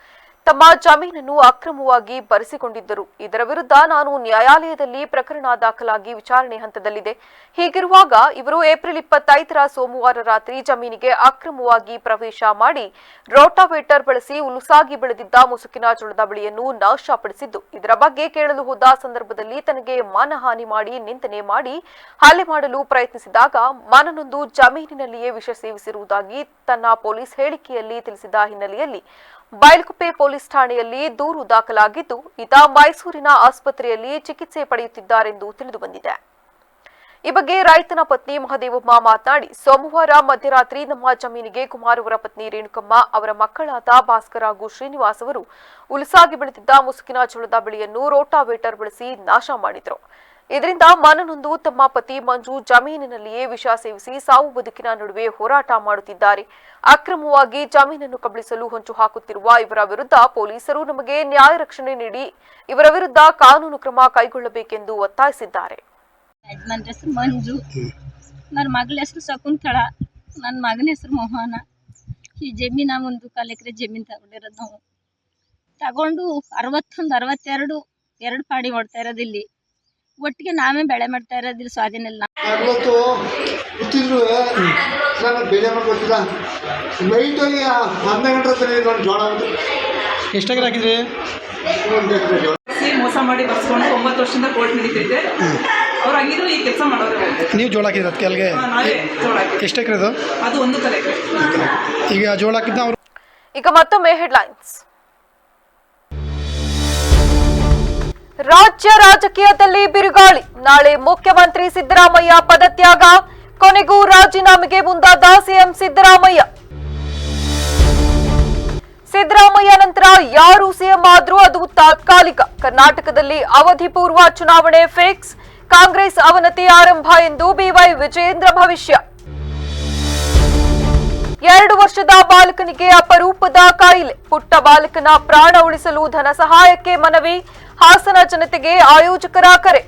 ತಮ್ಮ ಜಮೀನನ್ನು ಅಕ್ರಮವಾಗಿ ಬರೆಸಿಕೊಂಡಿದ್ದರು. ಇದರ ವಿರುದ್ಧ ನಾನು ನ್ಯಾಯಾಲಯದಲ್ಲಿ ಪ್ರಕರಣ ದಾಖಲಾಗಿ ವಿಚಾರಣೆ ಹಂತದಲ್ಲಿದೆ. ಹೀಗಿರುವಾಗ ಇವರು ಏಪ್ರಿಲ್ 25ರ ಸೋಮವಾರ ರಾತ್ರಿ ಜಮೀನಿಗೆ ಅಕ್ರಮವಾಗಿ ಪ್ರವೇಶ ಮಾಡಿ ರೋಟಾವೇಟರ್ ಬಳಸಿ ಉಲುಸಾಗಿ ಬೆಳೆದಿದ್ದ ಮುಸುಕಿನ ಜೋಳದ ಬೆಳೆಯನ್ನು ನಾಶಪಡಿಸಿದ್ದು, ಇದರ ಬಗ್ಗೆ ಕೇಳಲು ಹೋದ ಸಂದರ್ಭದಲ್ಲಿ ತನಗೆ ಮಾನಹಾನಿ ಮಾಡಿ ನಿಂದನೆ ಮಾಡಿ ಹಲ್ಲೆ ಮಾಡಲು ಪ್ರಯತ್ನಿಸಿದಾಗ ಮನನೊಂದು ಜಮೀನಿನಲ್ಲಿಯೇ ವಿಷ ಸೇವಿಸಿರುವುದಾಗಿ ತನ್ನ ಪೊಲೀಸ್ ಹೇಳಿಕೆಯಲ್ಲಿ ತಿಳಿಸಿದ ಹಿನ್ನೆಲೆಯಲ್ಲಿ ಬೈಲ್ಕುಪ್ಪೆ ಪೊಲೀಸ್ ಠಾಣೆಯಲ್ಲಿ ದೂರು ದಾಖಲಾಗಿದ್ದು, ಈತ ಮೈಸೂರಿನ ಆಸ್ಪತ್ರೆಯಲ್ಲಿ ಚಿಕಿತ್ಸೆ ಪಡೆಯುತ್ತಿದ್ದಾರೆಂದು ತಿಳಿದುಬಂದಿದೆ. ಈ ಬಗ್ಗೆ ರೈತನ ಪತ್ನಿ ಮಹದೇವಮ್ಮ ಮಾತನಾಡಿ, ಸೋಮವಾರ ಮಧ್ಯರಾತ್ರಿ ನಮ್ಮ ಜಮೀನಿಗೆ ಕುಮಾರ್ ಅವರ ಪತ್ನಿ ರೇಣುಕಮ್ಮ, ಅವರ ಮಕ್ಕಳಾದ ಭಾಸ್ಕರ್ ಹಾಗೂ ಶ್ರೀನಿವಾಸ್ ಅವರು ಉಲುಸಾಗಿ ಬೆಳೆದಿದ್ದ ಮುಸುಕಿನ ಜೋಳದ ಬೆಳೆಯನ್ನು ರೋಟಾವೇಟರ್ ಬಳಸಿ ನಾಶ ಮಾಡಿದ್ರು. ಇದರಿಂದ ಮನನೊಂದು ತಮ್ಮ ಪತಿ ಮಂಜು ಜಮೀನಿನಲ್ಲಿಯೇ ವಿಷ ಸೇವಿಸಿ ಸಾವು ಬದುಕಿನ ನಡುವೆ ಹೋರಾಟ ಮಾಡುತ್ತಿದ್ದಾರೆ. ಅಕ್ರಮವಾಗಿ ಜಮೀನನ್ನು ಕಬಳಿಸಲು ಹೊಂಚು ಹಾಕುತ್ತಿರುವ ಇವರ ವಿರುದ್ಧ ಪೊಲೀಸರು ನಮಗೆ ನ್ಯಾಯ ರಕ್ಷಣೆ ನೀಡಿ ಇವರ ವಿರುದ್ಧ ಕಾನೂನು ಕ್ರಮ ಕೈಗೊಳ್ಳಬೇಕೆಂದು ಒತ್ತಾಯಿಸಿದ್ದಾರೆ. ನನ್ನ ಹೆಸರು ಮಂಜು, ನನ್ನ ಮಗಳ ಹೆಸರು ಶಕುಂತಳ, ನನ್ನ ಮಗನ ಹೆಸರು ಮೋಹನ. ಈ ಜಮೀನ ಒಂದು 1 ಎಕರೆ ಜಮೀನು ತಗೊಂಡಿರೋದು ನಾವು. ತಗೊಂಡು 61, 62 2 ಪಾಡಿ ಮಾಡ್ತಾ ಇರೋದು. ಇಲ್ಲಿ ಒಟ್ಟಿಗೆ ನಾವೇ ಬೆಳೆ ಮಾಡ್ತಾ ಇರೋದಿಲ್ಲ. ಸ್ವಾಧೀನ ಇಲ್ಲ. ಇವತ್ತು ಗೊತ್ತಿದ್ರು ನಾನು ಬೆಳೆ ಮಾಡ್ಕೊತಿಲ್ಲ. ನೈಟಲ್ಲಿ 12 ಗಂಟೆ ತನಕ ನೋಡಿ ಜೋಳ ಎಷ್ಟು ಎಕರೆ ಹಾಕಿದ್ರಿ? 1 ಎಕರೆ ಜೋಳ ಮೋಸ ಮಾಡಿ ಬರ್ಸ್ಕೊಂಡು 9 ವರ್ಷದಿಂದ ಕೋರ್ಟ್ ನಡೀತೈತೆ. ಅವ್ರು ಹಂಗಿದ್ರು ಈ ಕೆಲಸ ಮಾಡೋರು. ನೀವು ಜೋಳ ಹಾಕಿದ್ರಿ ಅದಕ್ಕೆ ಅಲ್ಲಿಗೆ? ನಾವೇ ಜೋಳ ಹಾಕಿ. ಎಷ್ಟು ಎಕರೆ ಅದು 1 ಎಕರೆ. ಈಗ ಜೋಳ ಹಾಕಿದ್ದ ಅವರು. ಈಗ ಮತ್ತೊಮ್ಮೆ ಹೆಡ್ಲೈನ್ಸ್. ರಾಜ್ಯ ರಾಜಕೀಯದಲ್ಲಿ ಬಿರುಗಾಳಿ. ನಾಳೆ ಮುಖ್ಯಮಂತ್ರಿ ಸಿದ್ದರಾಮಯ್ಯ ಪದತ್ಯಾಗ, ಕೊನೆಗೂ ರಾಜೀನಾಮೆಗೆ ಮುಂದಾದ ಸಿಎಂ ಸಿದ್ದರಾಮಯ್ಯ. ಸಿದ್ದರಾಮಯ್ಯ ನಂತರ ಯಾರು ಸಿಎಂ ಆದ್ರೂ ಅದು ತಾತ್ಕಾಲಿಕ. ಕರ್ನಾಟಕದಲ್ಲಿ ಅವಧಿ ಪೂರ್ವ ಚುನಾವಣೆ ಫಿಕ್ಸ್. ಕಾಂಗ್ರೆಸ್ ಅವನತಿ ಆರಂಭ ಎಂದು ಬಿವೈ ವಿಜಯೇಂದ್ರ ಭವಿಷ್ಯ. 2 ವರ್ಷದ ಬಾಲಕನಿಗೆ ಅಪರೂಪದ ಕಾಯಿಲೆ. ಪುಟ್ಟ ಬಾಲಕನ ಪ್ರಾಣ ಉಳಿಸಲು ಧನ ಸಹಾಯಕ್ಕೆ ಮನವಿ. ಹಾಸನ ಜನತೆಗೆ ಆಯೋಜಕರ ಕರೆ.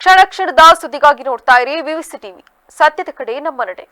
ಕ್ಷಣ ಕ್ಷಣದ ಸುದ್ದಿಗಾಗಿ ನೋಡ್ತಾ ಇರಿ ವಿವಿಸಿ ಟಿವಿ. ಸತ್ಯದ ಕಡೆ ನಮ್ಮ ನಡೆ.